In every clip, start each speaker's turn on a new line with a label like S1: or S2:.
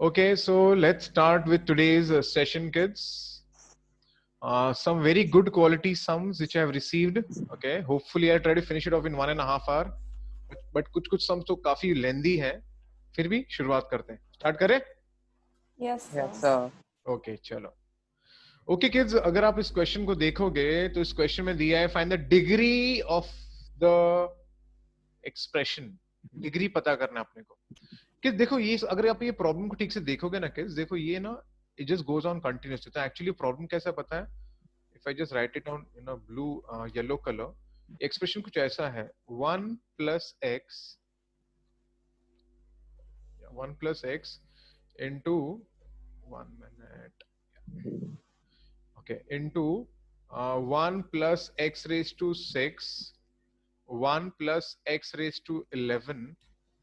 S1: Okay, so let's start with today's session, kids. Some very good quality sums which I have received. Okay, hopefully I try to finish it off in 1.5 hour. But कुछ sums तो काफी lengthy हैं. फिर भी शुरुआत करते हैं. Start करें?
S2: Yes, sir.
S3: Yes, sir.
S1: Okay, चलो. Okay, kids, अगर आप इस क्वेश्चन को देखोगे तो इस क्वेश्चन में दिया है find the degree of the expression. Degree पता करना अपने को. किस देखो ये अगर आप ये प्रॉब्लम को ठीक से देखोगे ना किस देखो ये ना it just goes on continuously. तो एक्चुअली प्रॉब्लम कैसा पता है? If I just write it down in a blue yellow color, expression कुछ ऐसा है 1 plus x into 1 minute, okay, into 1 plus x raised to 6, 1 plus x raised to 11,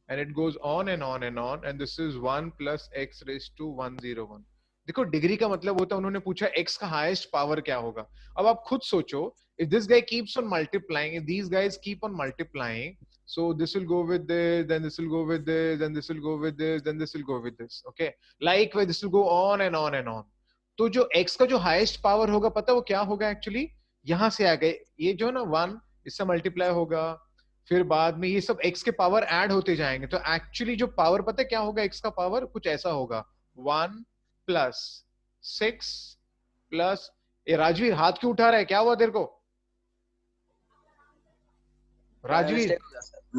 S1: and it goes on and on and on, and this is 1 plus x raised to 101. देखो degree का मतलब होता है उन्होंने पूछा x का highest power क्या होगा. अब आप खुद सोचो if this guy keeps on multiplying, if these guys keep on multiplying, so this will go with this, then this will go with this, then this will go with this, then this will go with this. Okay, likewise this will go on and on and on. तो जो x का जो highest power होगा पता वो क्या होगा actually यहां से आ गए ये जो ना 1 इससे मल्टीप्लाई होगा फिर बाद में ये सब x के पावर ऐड होते जाएंगे तो एक्चुअली जो पावर पता है क्या होगा x का पावर कुछ ऐसा होगा 1 प्लस 6 प्लस ये राजवीर हाथ क्यों उठा रहा है क्या हुआ तेरे को राजवीर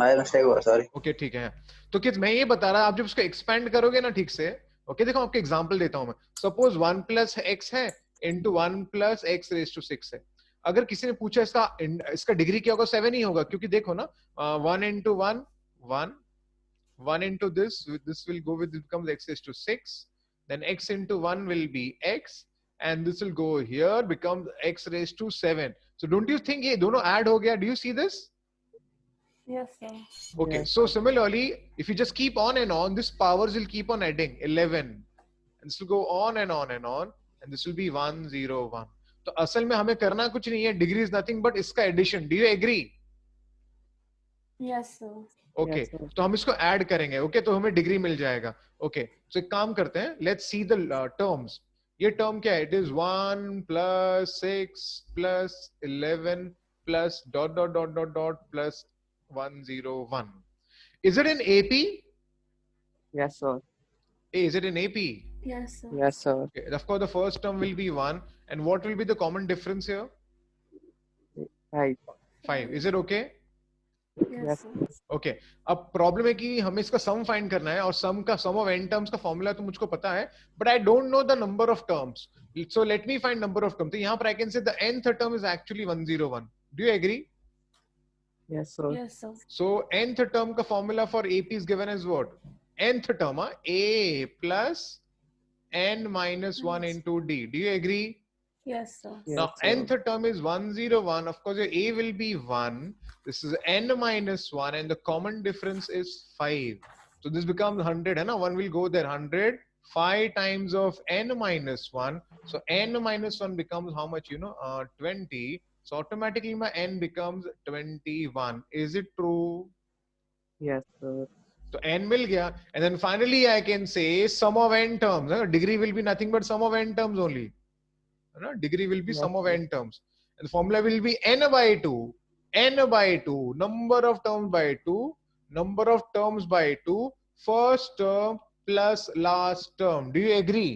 S3: My mistake हुआ सॉरी.
S1: ओके ठीक है तो किस मैं ये बता रहा आप जब उसको एक्सपेंड करोगे ना ठीक से ओके देखो आपको एग्जांपल देता हूं मैं सपोज 1 प्लस x है into 1 plus x raise to 6 है अगर किसी ने पूछा इसका डिग्री क्या होगा 7 ही होगा क्योंकि देखो ना 1 into 1 1 into this will go with it becomes x raised to 6 then x into 1 will be x and this will go here becomes x raised to 7 so don't you think ये दोनों add हो गया do you see this
S2: Yes, sir.
S1: okay
S3: Yes,
S1: so similarly if you just keep on and on this powers will keep on adding 11 and this will go on and on and on and this will be 101 तो असल में हमें करना कुछ नहीं है degree is nothing but इसका addition do you agree
S2: Yes, sir.
S1: Okay
S3: Yes, sir.
S1: तो हम इसको ऐड करेंगे ओके तो हमें डिग्री मिल जाएगा ओके तो एक काम करते हैं लेट्स सी द टर्म्स ये टर्म क्या है it is 1 plus 6 plus 11 plus dot dot dot dot dot plus 101 is it in AP
S3: Yes, sir.
S1: is it in AP
S2: Yes, sir.
S3: Yes, sir.
S1: okay, of course the first term will be 1 and what will be the common difference here
S3: Right.
S1: 5 is it okay
S2: Yes,
S3: Yes.
S2: sir.
S1: Okay अब problem है कि हमें इसका sum find करना है और sum of n terms का formula तो मुझको पता है but I don't know the number of terms so let me find number of terms तो यहां पर I can say the nth term is actually 101 do you agree
S3: Yes, sir.
S2: Yes, sir.
S1: So nth term का formula for AP is given as what nth term a plus n minus 1 into d do you agree
S2: Yes, sir.
S3: Yes,
S1: now
S3: sir.
S1: nth term is 101 of course your a will be 1 this is n minus 1 and the common difference is 5 so this becomes 100 hai na 1 will go there 100 5 times of n minus 1 so n minus 1 becomes how much 20 so automatically my n becomes 21 is it true
S3: Yes, sir.
S1: so n mil gaya and then finally I can say sum of n terms degree will be nothing but sum of n terms only degree will be
S3: Yes,
S1: sum of
S3: sir.
S1: n terms and the formula will be n by 2 number of terms by 2 number of terms by 2 first term plus last term do you agree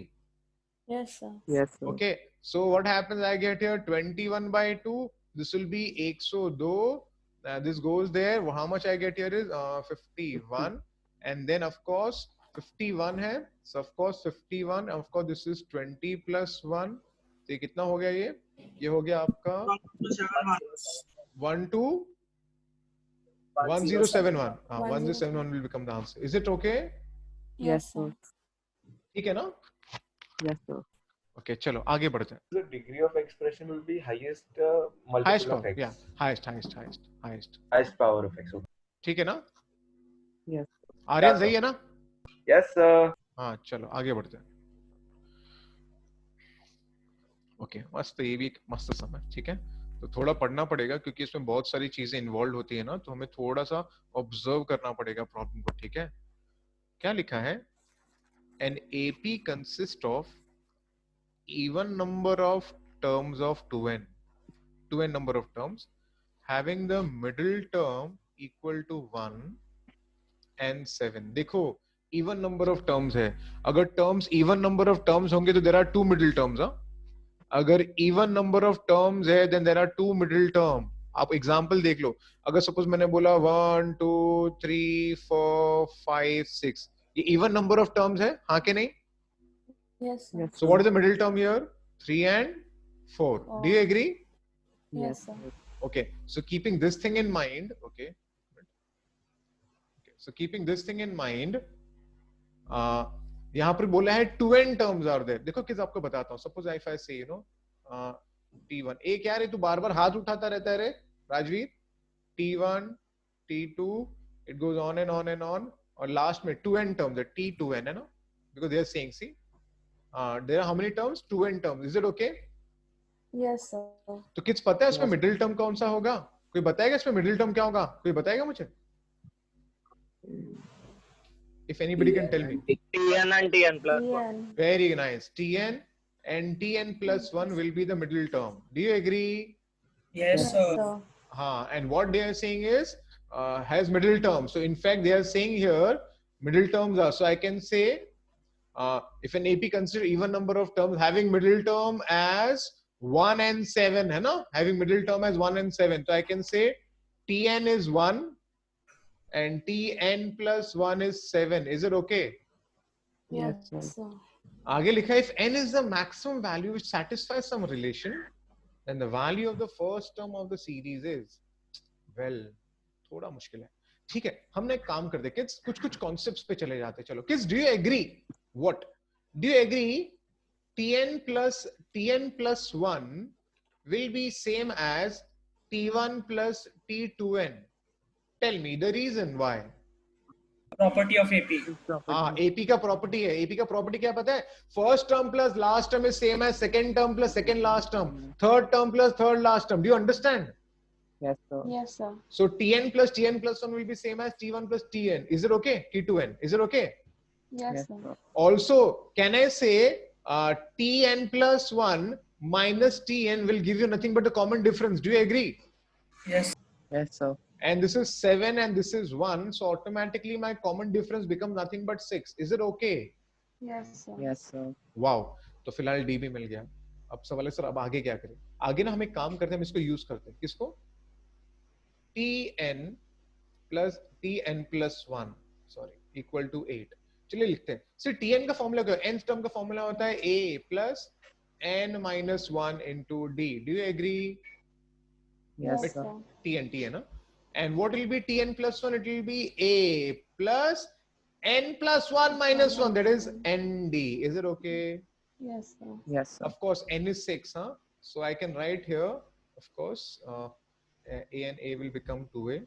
S2: Yes, sir.
S3: Yes, sir.
S1: okay so what happens I get here 21 by 2 this will be 102 this goes there how much I get here is 51 and then of course 51 है so of course 51 of course this is 20 plus 1 तो ये कितना हो गया ये हो गया आपका 1 to 1071 1071 will become the answer is it okay
S2: Yes, sir.
S1: ठीक है ना
S3: Yes, sir.
S1: okay चलो आगे बढ़ते हैं
S4: The degree of expression will be highest multiple
S1: highest
S4: of
S1: power
S4: x.
S1: yeah highest
S4: Highest power of x. Okay.
S1: ठीक है ना
S3: Yes.
S1: आर्यन
S4: Yeah,
S1: सही है ना
S4: Yes, sir.
S1: हाँ चलो आगे बढ़ते हैं ओके मस्त ये भी एक मस्त समय ठीक है तो थोड़ा पढ़ना पड़ेगा क्योंकि इसमें बहुत सारी चीजें इन्वॉल्व होती है ना तो हमें थोड़ा सा ऑब्जर्व करना पड़ेगा प्रॉब्लम को ठीक है क्या लिखा है an AP consists of even number of terms of 2n number of terms having the middle term equal to 1 and 7. देखो even number of terms है, अगर terms even number of terms होंगे तो there are two middle terms. अगर even number of terms है then there are two middle term. आप example देख लो, अगर सपोज मैंने बोला 1 2 3 4 5 6, ये even number of terms है, हाँ के नहीं?
S2: Yes, sir.
S3: Yes,
S1: So
S3: sir.
S1: what is the middle term here? 3 and 4. Do you agree?
S2: Yes, sir.
S1: Okay, so keeping this thing in mind, okay, so keeping this thing in mind, यहाँ पर बोला है 2n terms are there. देखो किस आपको बताता हूँ. Suppose if I say, you know, T1, एक यार ये तू बार बार हाथ उठाता रहता है रे Rajveer. T1, T2, it goes on and on and on, और लास्ट में 2n terms है, T2n है ना, because they are saying, see, there are how many terms? 2n terms. Is it okay?
S2: Yes, sir.
S1: तो किस पता है इसमें
S3: Yes.
S1: मिडिल टर्म कौन सा होगा? कोई बताएगा इसमें मिडिल टर्म क्या होगा? कोई बताएगा मुझे? If anybody can tell me.
S5: Tn and Tn plus 1.
S2: Tn.
S1: Very nice. Tn and Tn plus 1 will be the middle term. Do you agree?
S2: Yes,
S6: Yes, sir.
S2: sir.
S1: And what they are saying is has middle term. So in fact they are saying here middle terms are. So I can say if an AP consider even number of terms having middle term as 1 and 7, है ना? Having middle term as 1 and 7. So I can say Tn is 1 and Tn plus 1 is 7. Is it okay?
S2: Yes,
S3: Yes, sir.
S2: sir.
S1: आगे लिखा है if n is the maximum value which satisfies some relation, then the value of the first term of the series is, well, थोड़ा मुश्किल है. ठीक है, हमने एक काम करते हैं किड्स, कुछ कुछ कॉन्सेप्ट्स पे चले जाते हैं. चलो kids, do you agree? What? Do you agree? Tn plus 1 will be same as T1 plus T2n. Tell me the reason why.
S6: Property of AP.
S1: हाँ, AP का प्रॉपर्टी है. AP का प्रॉपर्टी क्या पता है? First term plus last term is same as second term plus second last term, third term plus third last term. Do you understand?
S3: Yes, sir.
S2: Yes, sir.
S1: So Tn plus 1 will be same as T1 plus Tn. Is it okay? T2n. Is it okay?
S2: Yes,
S3: Yes,
S2: sir.
S3: sir.
S1: Also, can I say Tn plus 1 minus Tn will give you nothing but the common difference? Do you agree?
S6: Yes.
S3: Yes, sir.
S1: And this is 7 and this is 1. So automatically my common difference becomes nothing but 6. Is it okay?
S2: Yes, sir.
S3: Yes, sir.
S1: Wow, तो फिलहाल D भी मिल गया. अब सवाल है sir अब आगे क्या करें? आगे ना हम एक काम करते हैं, हम इसको यूज करते हैं. किसको? Tn plus 1 sorry equal to 8. चलिए लिखते हैं. सिर्फ Tn का फॉर्मूला क्या है? nth टर्म का फॉर्मूला होता है a plus n minus 1 into d. Do you agree?
S3: Yes,
S2: Yes,
S3: sir.
S2: sir.
S1: Tn huh? And what will be Tn plus 1? It will be a plus n plus 1 minus 1, that is nd. Is it okay?
S2: Yes, sir.
S3: Yes, sir.
S1: Of course n is 6, huh? So I can write here, of course, a and a will become 2a.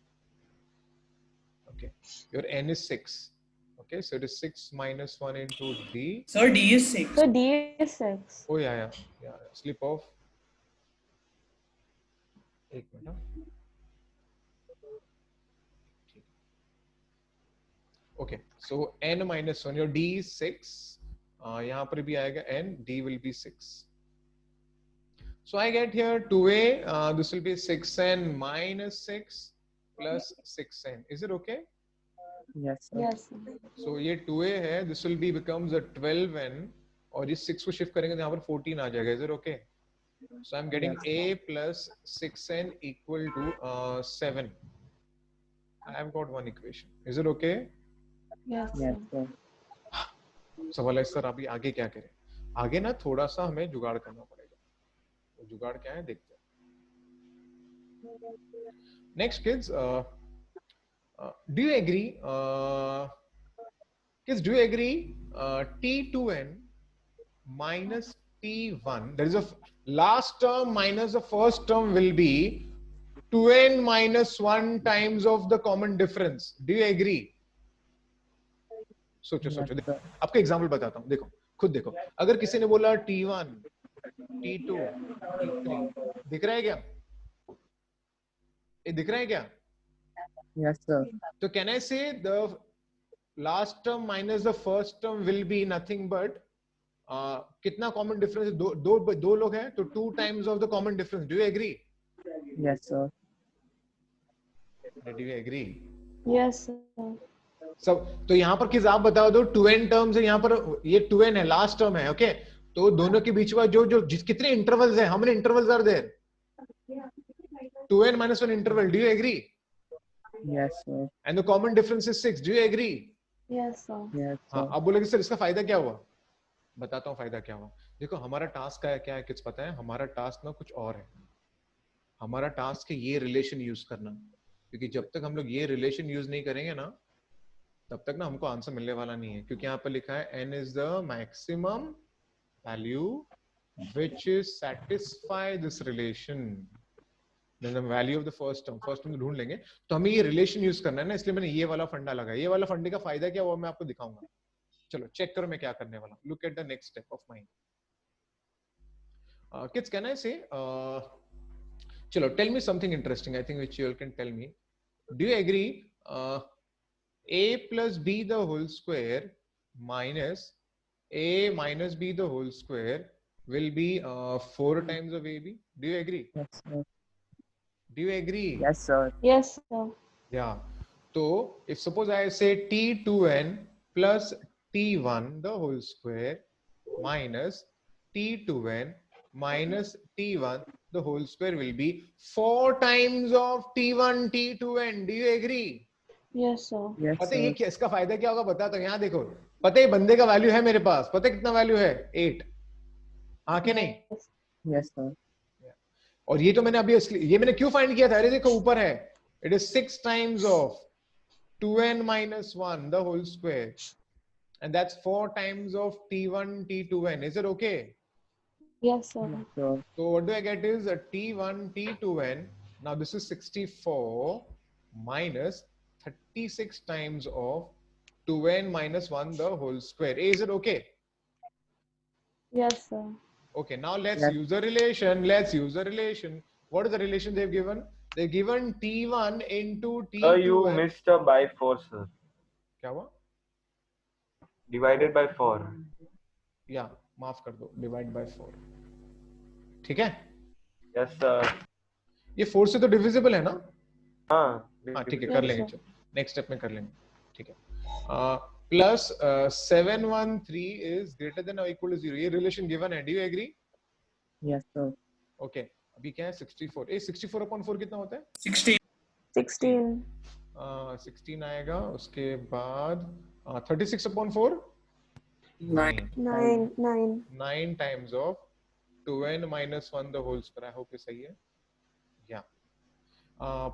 S1: Okay, your n is 6. Okay, so it is 6 minus 1 into d.
S6: Sir, D is 6.
S2: So D is 6.
S1: Oh yeah, slip off. एक minute. Okay, so n minus 1, your d is 6. यहाँ पर भी आएगा n, d will be 6. So I get here 2a, this will be 6n minus 6 plus 6n. Is it okay?
S3: Yes, sir.
S2: Yes, sir.
S1: So ये 2a है, this will be becomes a 12n, और इस 6 को shift करेंगे तो यहाँ पर 14 आ जाएगा. Is it okay? So I'm getting
S3: Yes.
S1: a plus 6n equal to 7. I have got one equation. Is it okay?
S2: Yes,
S3: Yes,
S2: sir.
S3: sir.
S1: सवाल है सर अभी आगे क्या करें? आगे ना थोड़ा सा हमें जुगाड़ करना पड़ेगा. तो जुगाड़ क्या है देखते हैं. Next kids, do you agree? Kids, do you agree? T2n minus T1, that is a last term minus the first term will be 2n minus 1 times of the common difference. Do you agree? सोचो सोचो.
S3: Yes, sir.
S1: आपको example बताता हूँ. देखो खुद देखो, अगर किसी ने बोला T1, T2, T3, दिख रहा है क्या? ये दिख रहा है क्या?
S3: Yes, sir.
S1: तो कैन आई से the last term minus the first term will be nothing but कितना common difference है? दो लोग हैं तो 2 times of the common difference. Do you agree?
S3: Yes, sir.
S1: Do you agree?
S2: Yes, sir.
S1: सब तो यहाँ पर किस आप बताओ दो 2n टर्म्स है यहाँ पर ये 2n है लास्ट टर्म है ओके तो दोनों के बीच में जो कितने इंटरवल्स है how many intervals are there 2n minus 1 interval. Do you agree?
S3: Yes, sir.
S1: And the common difference is 6. Do you agree?
S2: Yes, sir.
S3: Yes,
S1: हाँ
S3: sir.
S1: अब बोलेंगे सर इसका फायदा क्या हुआ बताता हूँ फायदा क्या हुआ देखो हमारा टास्क क्या है किस पता है हमारा टास्क ना कुछ और है हमारा टास्क है ये रिलेशन यूज करना क्योंकि जब तक हम लोग ये रिलेशन यूज नहीं करेंगे ना तब तक ना हमको आंसर मिलने वाला नहीं है क्योंकि यहाँ पर लिखा है n is the maximum value which is satisfy this relation then the value of the first term ढूंढ लेंगे तो हमें ये रिलेशन यूज करना है ना इसलिए मैंने ये वाला फंडा लगाया ये वाला फंडे का फायदा क्या हुआ मैं आपको दिखाऊंगा चलो चेक करो मैं क्या करने वाला look at the next step of mind kids can I say chalo tell me something interesting I think which you all can tell me do you agree a plus b the whole square minus a minus b the whole square will be 4 times of ab do you agree
S3: Yes, sir.
S1: do you agree
S3: Yes, sir.
S2: Yes, sir.
S1: yeah so if suppose I say t2n plus t1 the whole square minus t2n minus t1 the whole square will be 4 times of t1 t2n do you agree
S2: Yes, sir.
S3: Yes,
S1: पता है ये
S3: sir.
S1: क्या इसका फायदा क्या होगा बता तो यहाँ देखो पता है बंदे का वैल्यू है मेरे पास पता है कितना वैल्यू है 8 हाँ कि नहीं
S2: Yes.
S3: Yes, sir.
S1: और ये तो मैंने अभी ये मैंने क्यों फाइंड किया था अरे देखो ऊपर है it is 6 times of 2n minus 1 the whole square and that's 4 times of t1 t2n is it okay
S2: Yes, sir.
S3: Yes, sir.
S1: so what do I get is a t1 t2n now this is 64 minus 36 times of 2n minus 1 the whole square is it okay
S2: Yes, sir.
S1: okay now let's
S3: Yes.
S1: use the relation what is the relation they've given they've given t1 into t2n
S4: Sir, you missed a by 4, sir.
S1: क्या हुआ
S4: Divided by 4.
S1: या माफ कर दो divide by 4 ठीक है
S4: Yes, sir.
S1: ये 4 से तो डिविजिबल है ना
S4: हाँ.
S1: हाँ ठीक है
S2: Yes,
S1: कर लेंगे
S2: sir.
S1: चलो नेक्स्ट स्टेप में कर लेंगे ठीक है प्लस 713 इज ग्रेटर देन और इक्वल टू 0 ये रिलेशन गिवन है do you agree
S3: Yes, sir.
S1: Okay अभी क्या है 64 ए 64 upon 4 कितना होता है
S6: 16.
S2: 16.
S1: 16 आएगा उसके बाद 36 upon 4
S6: 9.
S2: 9.
S1: 9 times of 2n minus 1 the whole square I hope ये सही है या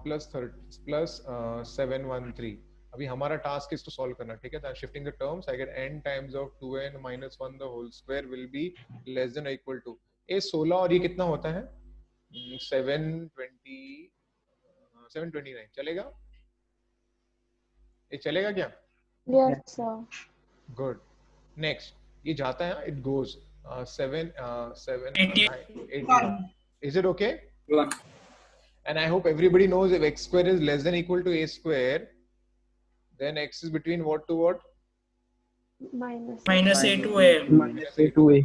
S1: plus 713 अभी हमारा टास्क है इसको सॉल्व करना ठीक है shifting the terms I get n times of 2n minus 1 the whole square will be less than or equal to ये 16 और ये कितना होता है 729 चलेगा ये चलेगा क्या
S2: Yes, sir.
S1: गुड नेक्स्ट ये जाता है it goes 7
S6: 81.
S1: is it okay
S6: 1.
S1: and I hope everybody knows if x square is less than equal to a square then x is between what to what
S2: Minus.
S6: Minus A to A.
S3: Minus A to A.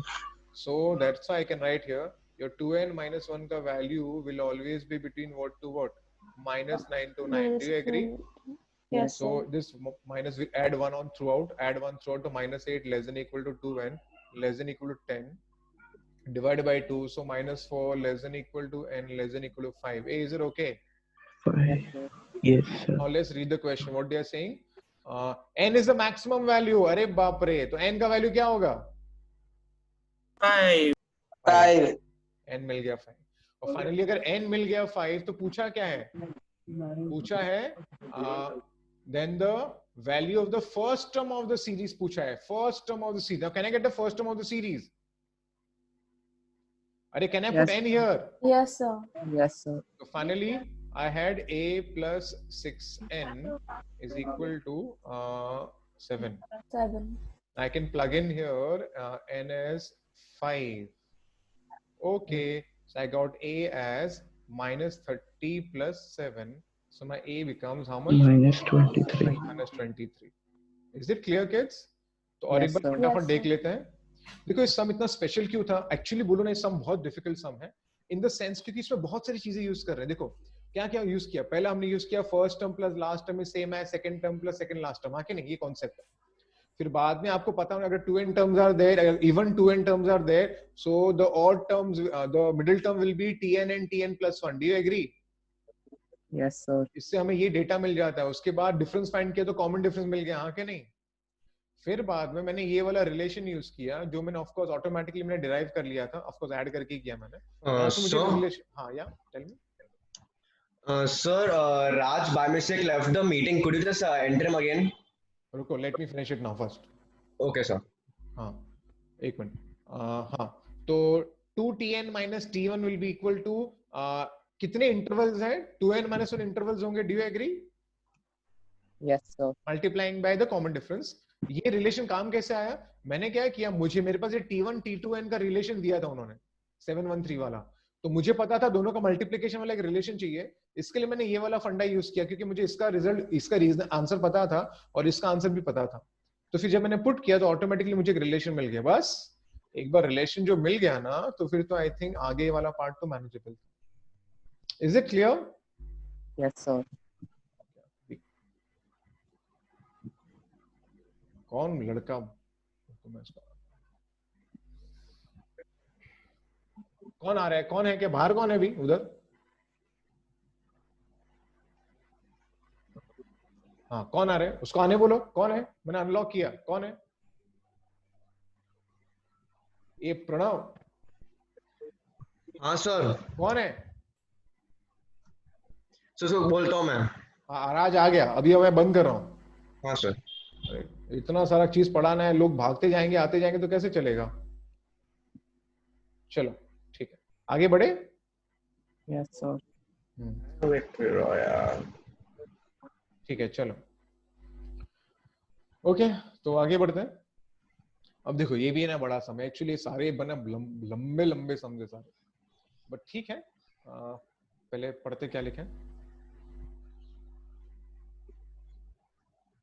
S1: so that's why I can write here your 2n minus 1 ka value will always be between what to what minus 9 to 9
S2: Minus
S1: do you agree
S2: 9. Yes,
S1: so
S2: sir.
S1: this minus we add 1 on throughout add 1 throughout to minus 8 less than equal to 2n less than equal to 10 divided by 2 so minus 4 less than equal to n less than equal to 5 is it okay
S3: Yes, sir. Yes, sir.
S1: now let's read the question what they are saying n is the maximum value अरे बाप रे तो n का value क्या होगा
S6: 5.
S1: n मिल गया 5 और finally अगर n मिल गया 5 तो पूछा क्या है पूछा है then the value of the first term of the series पूछा है first term of the series now can I get the first term of the series अरे can I put
S3: Yes.
S1: n here
S2: Yes, sir.
S3: Yes, sir.
S1: so finally I had a plus 6n is equal to 7
S2: 7.
S1: I can plug in here n as 5 okay so I got a as minus 30 plus 7 so my a becomes how much
S3: Minus 23.
S1: minus 23 is it clear kids? तो और एक
S3: Yes,
S1: बार
S3: sir.
S1: फटाफट
S2: Yes,
S1: देख
S2: sir.
S1: लेते हैं. देखो इस सम इतना स्पेशल क्यों था? एक्चुअली बोलो ना, ये सम बहुत डिफिकल्ट सम है इन द सेंस क्योंकि इसमें बहुत सारी चीजें यूज कर रहे हैं. देखो क्या क्या यूज किया. पहला हमने यूज किया first term plus last term is same है second term plus second last term. हाँ कि नहीं, ये कॉन्सेप्ट है. फिर बाद में आपको पता होगा अगर two n terms are there, अगर even two n terms are there, so the odd terms, the middle term will be tn and tn plus 1. Do you agree?
S3: Yes, sir.
S1: इससे हमें ये डेटा मिल जाता है. उसके बाद डिफरेंस फाइंड किया तो कॉमन डिफरेंस मिल गया. हाँ कि नहीं? फिर बाद में मैंने ये वाला रिलेशन यूज किया जो मैंने ऑफ कोर्स ऑटोमेटिकली मैंने डिराइव कर लिया था. ऑफ कोर्स ऐड करके ही किया मैंने. यहाँ से मुझे
S7: So,
S1: रिलेशन. हाँ या tell me.
S7: sir, Raj by mistake left the meeting. Could you just enter him again?
S1: रुको, let me finish it now first.
S7: Okay, sir.
S1: हाँ एक मिनट. हाँ तो 2tn minus t1 will be equal to कितने intervals हैं? 2n minus 1 intervals होंगे. Do you agree?
S3: Yes, sir.
S1: Multiplying by the common difference. ये relation काम कैसे आया? मैंने क्या किया, मुझे मेरे पास ये t1 t2n का रिलेशन दिया था उन्होंने 713 वाला. तो मुझे पता था दोनों का मल्टीप्लिकेशन वाला एक रिलेशन चाहिए. इसके लिए मैंने ये वाला फंडा यूज किया क्योंकि मुझे इसका रिजल्ट, इसका रीजन आंसर पता था और इसका आंसर भी पता था. तो फिर जब मैंने पुट किया तो ऑटोमेटिकली मुझे एक रिलेशन मिल गया. बस एक बार रिलेशन जो मिल गया ना तो फिर तो आई थिंक आगे वाला पार्ट तो manageable. Is it clear?
S3: Yes, sir.
S1: कौन लड़का तो मैं इसका कौन आ रहा है? कौन है? क्या बाहर कौन है अभी उधर? हाँ कौन आ रहा है? उसको आने बोलो. कौन है? मैंने अनलॉक किया. कौन है? ये प्रणव.
S7: हाँ सर.
S1: कौन है?
S7: सर बोलता हूँ मैं.
S1: राज आ गया. अभी मैं बंद कर रहा हूँ.
S7: हाँ सर.
S1: अरे, इतना सारा चीज पढ़ाना है, लोग भागते जाएंगे आते जाएंगे तो कैसे चलेगा? चलो ठीक है, आगे बढ़े.
S3: Yes, sir.
S1: ठीक है चलो. ओके तो आगे बढ़ते हैं. अब देखो ये भी है ना बड़ा सम है. एक्चुअली सारे बना लंबे लंबे सम है सारे, बट ठीक है. पहले पढ़ते क्या लिखे.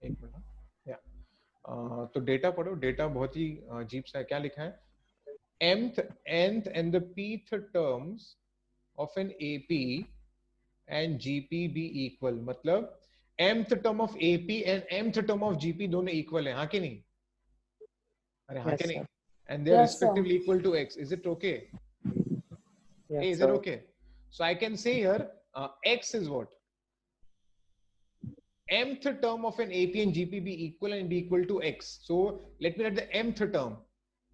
S1: एक मिनट. या तो डेटा पढ़ो. डेटा बहुत ही अजीब सा है. क्या लिखा है? mth, nth and the pth terms of an AP and GP be equal. मतलब mth term of AP and mth term of GP दोनों equal हैं. हाँ कि नहीं? अरे हाँ
S3: Yes,
S1: कि नहीं?
S3: sir.
S1: And they are
S2: Yes, sir.
S1: respectively equal to x. Is it okay?
S3: Yes,
S1: Hey, is
S3: sir.
S1: it okay? So I can say here x is what? Mth term of an AP and GP be equal and be equal to x. So let me write the mth term.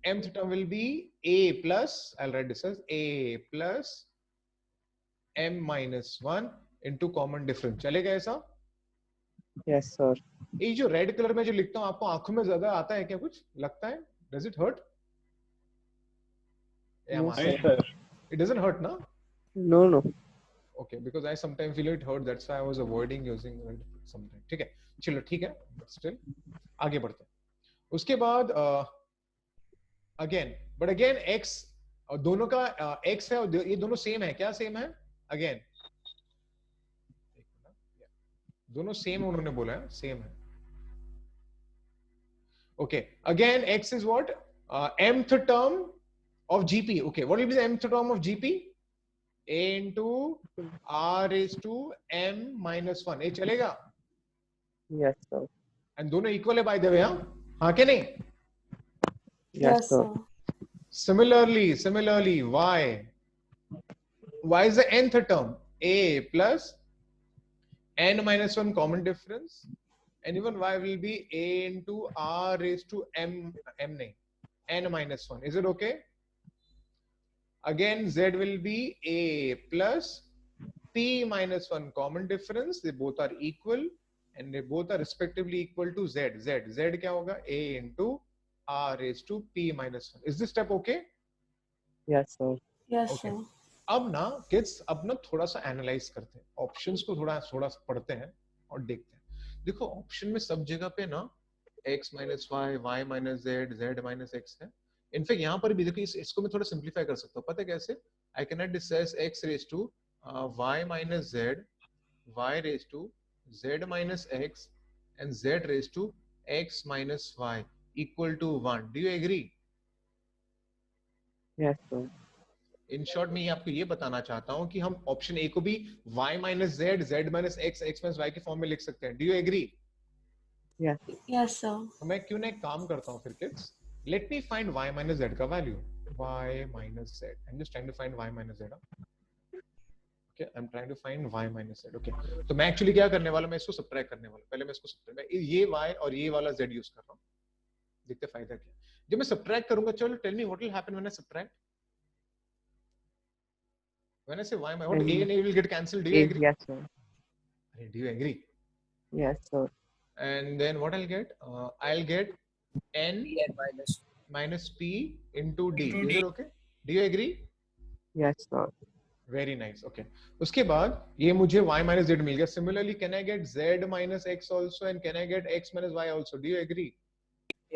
S1: Mth term will be a plus, I'll write this as a plus m minus 1 into common difference. चलेगा ऐसा?
S3: Yes, sir.
S1: ये जो red colour में जो लिखता हूँ आपको आंखों में ज्यादा आता है क्या? कुछ लगता है? Does it hurt?
S3: No,
S1: Yeah,
S3: sir.
S1: it doesn't hurt, na?
S3: No, no.
S1: Okay, because I sometimes feel it hurt. That's why I was avoiding using red sometimes. ठीक है, चलो ठीक है, but still आगे बढ़ते हैं. उसके बाद again, but again x और दोनों का x है और ये दोनों सेम है. क्या सेम है? Again, दोनों सेम उन्होंने बोला है, सेम है. Okay, again x is what? Mth term of GP. Okay, what will be the mth term of GP? A into r raised to m minus 1. ये चलेगा?
S3: Yes, sir.
S1: And दोनों equal है by the way. हाँ के नहीं?
S3: Yes, sir.
S1: Similarly, y is the nth term. A plus n minus 1 common difference, and even y will be a into r raised to m नहीं, n minus 1. Is it okay? Again, z will be a plus p minus 1 common difference. They both are equal and they both are respectively equal to z. Z क्या होगा? A into r raised to p minus 1. Is this step okay?
S3: Yes, sir.
S2: Yes,
S1: Okay.
S2: sir.
S1: अब ना kids, अब ना थोड़ा सा analyse करते हैं, ऑप्शंस को थोड़ा पढ़ते हैं और देखते हैं. देखो ऑप्शन में सब जगह पे ना x minus y, y minus z, z minus x है. इनफैक्ट यहाँ पर भी देखो इसको मैं थोड़ा सिंप्लीफाई कर सकता हूँ. पता है कैसे? I can write this as x raised to y minus z, y raised to z minus x and z raised to x minus y equal to 1. Do you agree?
S3: Yes, sir.
S1: In short मैं आपको ये बताना चाहता हूं कि हम option A को भी y minus z, z minus x, x minus y के फॉर्म में लिख सकते हैं. Do you agree?
S3: Yes.
S2: Yes, sir.
S1: तो मैं क्यों ना एक काम करता हूं फिर kids. Let me find y minus z का value. y minus z. I'm just trying to find y minus z. Okay, I'm trying to find y minus z. Okay. तो मैं एक्चुअली क्या करने वाला, मैं इसको सब्ट्रैक्ट करने वाला. पहले मैं इसको मैं ये y और ये वाला z यूज कर रहा हूं. देखते फायदा क्या. जब मैं सब्ट्रैक्ट करूंगा, चलो tell me what will happen when I subtract. When I say y, what a and a will get cancelled. Do you agree?
S3: Yes, sir.
S1: Do you agree?
S3: Yes, sir.
S1: And then what I'll get? I'll get n minus p into d. Is it okay? Do you agree?
S3: Yes, sir.
S1: Very nice. Okay. उसके बाद ये मुझे y minus z मिल गया. Similarly, can I get z minus x also, and can I get x minus y also? Do you agree?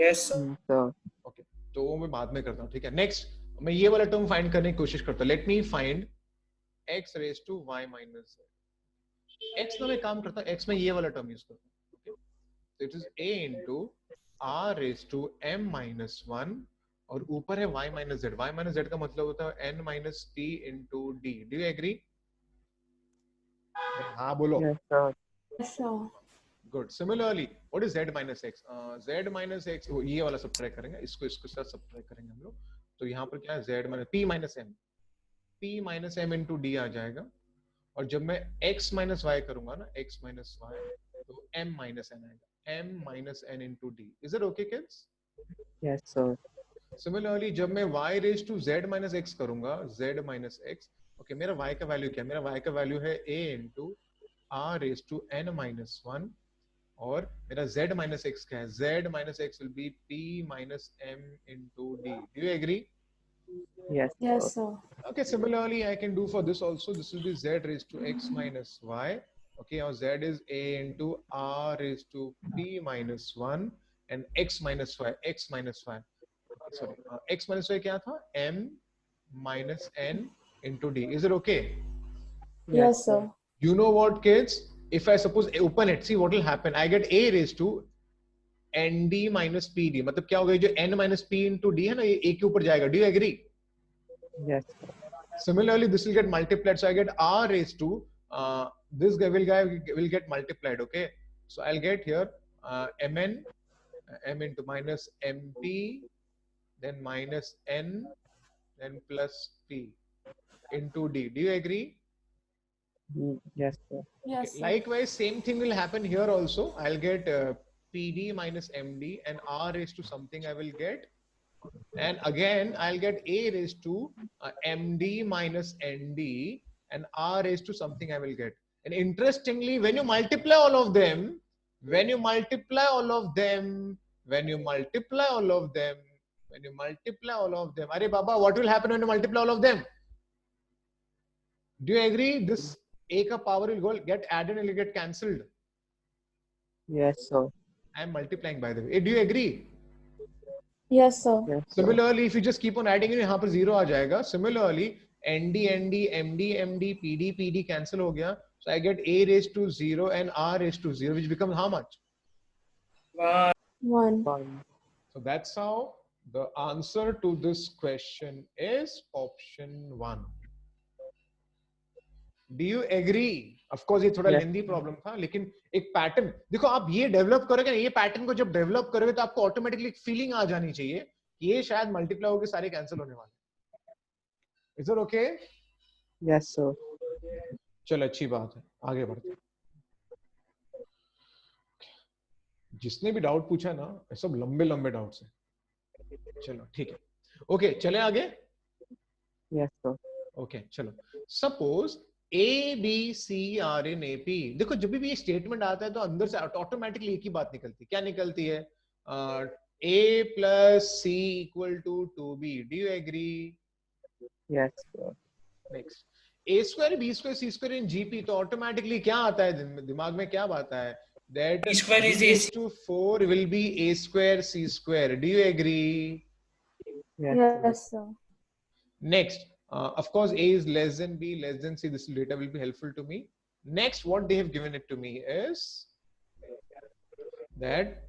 S6: Yes, sir.
S3: Sir.
S1: Okay. तो वो मैं बाद में करता हूँ. ठीक है. Next, मैं ये वाला टर्म फाइंड करने की कोशिश करता हूँ. Let me find x raised to y minus z. x में मैं काम करता हूँ. x में ये वाला टर्म यूज करता हूँ. Okay. So it is a into r raised to m minus 1 और ऊपर है y minus z. y minus z का मतलब होता है n minus p into d. Do you agree? हाँ बोलो.
S3: Yes, sir.
S2: Yes, sir.
S1: Good. Similarly, what is z minus x? Z minus x ये वाला सब्ट्रैक्ट करेंगे. इसको साथ सब्ट्रैक्ट करेंगे हम लोग. तो यहाँ पर क्या है? z minus p minus m. p minus m into d आ जाएगा. और जब मैं x minus y करूंगा ना, x minus y, तो m minus n आएगा. m minus n into d. Is it okay, kids?
S3: Yes, sir.
S1: Similarly, जब मैं y raised to z minus x करूंगा, z minus x, okay, मेरा y का value क्या है? मेरा y का वैल्यू है a into r raised to n minus 1 और मेरा z minus x क्या है? z minus x will be p minus m into d. Do you agree?
S3: Yes,
S2: Yes,
S3: sir.
S2: sir.
S1: Okay, similarly, I can do for this also. This will be z raised to x minus y. Okay, now z is a into r raised to p minus 1 and x minus y. X minus y. Sorry, x minus y क्या था? M minus n into d. Is it okay?
S2: Yes, sir.
S1: You know what, kids? If I suppose open it, see what will happen. I get a raised to nd minus pd. मतलब क्या होगा? जो n minus p into d है ना, ये a के ऊपर जाएगा. Do you agree?
S3: Yes, sir.
S1: Similarly, this will get multiplied. So I get r raised to this guy will get multiplied. Okay, so I'll get here mn m into minus mp, then minus n, then plus p into d. Do you agree?
S3: Yes, sir.
S2: Yes, sir.
S1: Likewise, same thing will happen here also. I'll get pd minus md and r raised to something I will get. And again, I'll get a raised to md minus nd and r raised to something I will get. And interestingly, when you multiply all of them, Arey Baba, what will happen when you multiply all of them? Do you agree? This a ka power will get added and will get cancelled.
S3: Yes, sir.
S1: I am multiplying, by the way. Do you agree?
S2: Yes, sir.
S3: Yes, sir.
S1: Similarly, if you just keep on adding, यहाँ पर zero आ जाएगा. Similarly, nd, md, md, pd, pd cancel हो गया. So I get a raised to 0 and r raised to 0, which becomes how much?
S2: 1.
S3: 1.
S1: So that's how the answer to this question is option 1. Do you agree? Of course, ये थोड़ा
S3: Yes.
S1: लेंदी problem था, लेकिन एक pattern देखो, आप ये develop करोगे ना, ये पैटर्न को जब डेवलप करोगे तो आपको ऑटोमेटिकली एक फीलिंग आ जानी चाहिए कि ये शायद मल्टीप्लाई होकर सारे कैंसिल होने वाले. Is it okay?
S3: Yes, sir.
S1: चलो अच्छी बात है, आगे बढ़ते हैं. जिसने भी डाउट पूछा ना, ये सब लंबे लंबे डाउट्स हैं. चलो ठीक है. ओके, चले आगे.
S3: Yes, sir.
S1: ओके चलो. Suppose A B C are in A P. देखो जब भी ये स्टेटमेंट आता है तो अंदर से ऑटोमेटिकली एक ही बात निकलती है. क्या निकलती है? A plus c equal to 2b. Do you agree?
S3: Yes, sir.
S1: Next, a square b square c square in GP. तो ऑटोमेटिकली क्या आता है दिमाग में? क्या बात है? That
S6: B square is
S1: b
S6: AC.
S1: to 4 will be a square c square. Do you agree?
S3: Yes, sir.
S2: Yes, sir.
S1: Next, of course, a is less than b, less than c. This data will be helpful to me. Next, what they have given it to me is that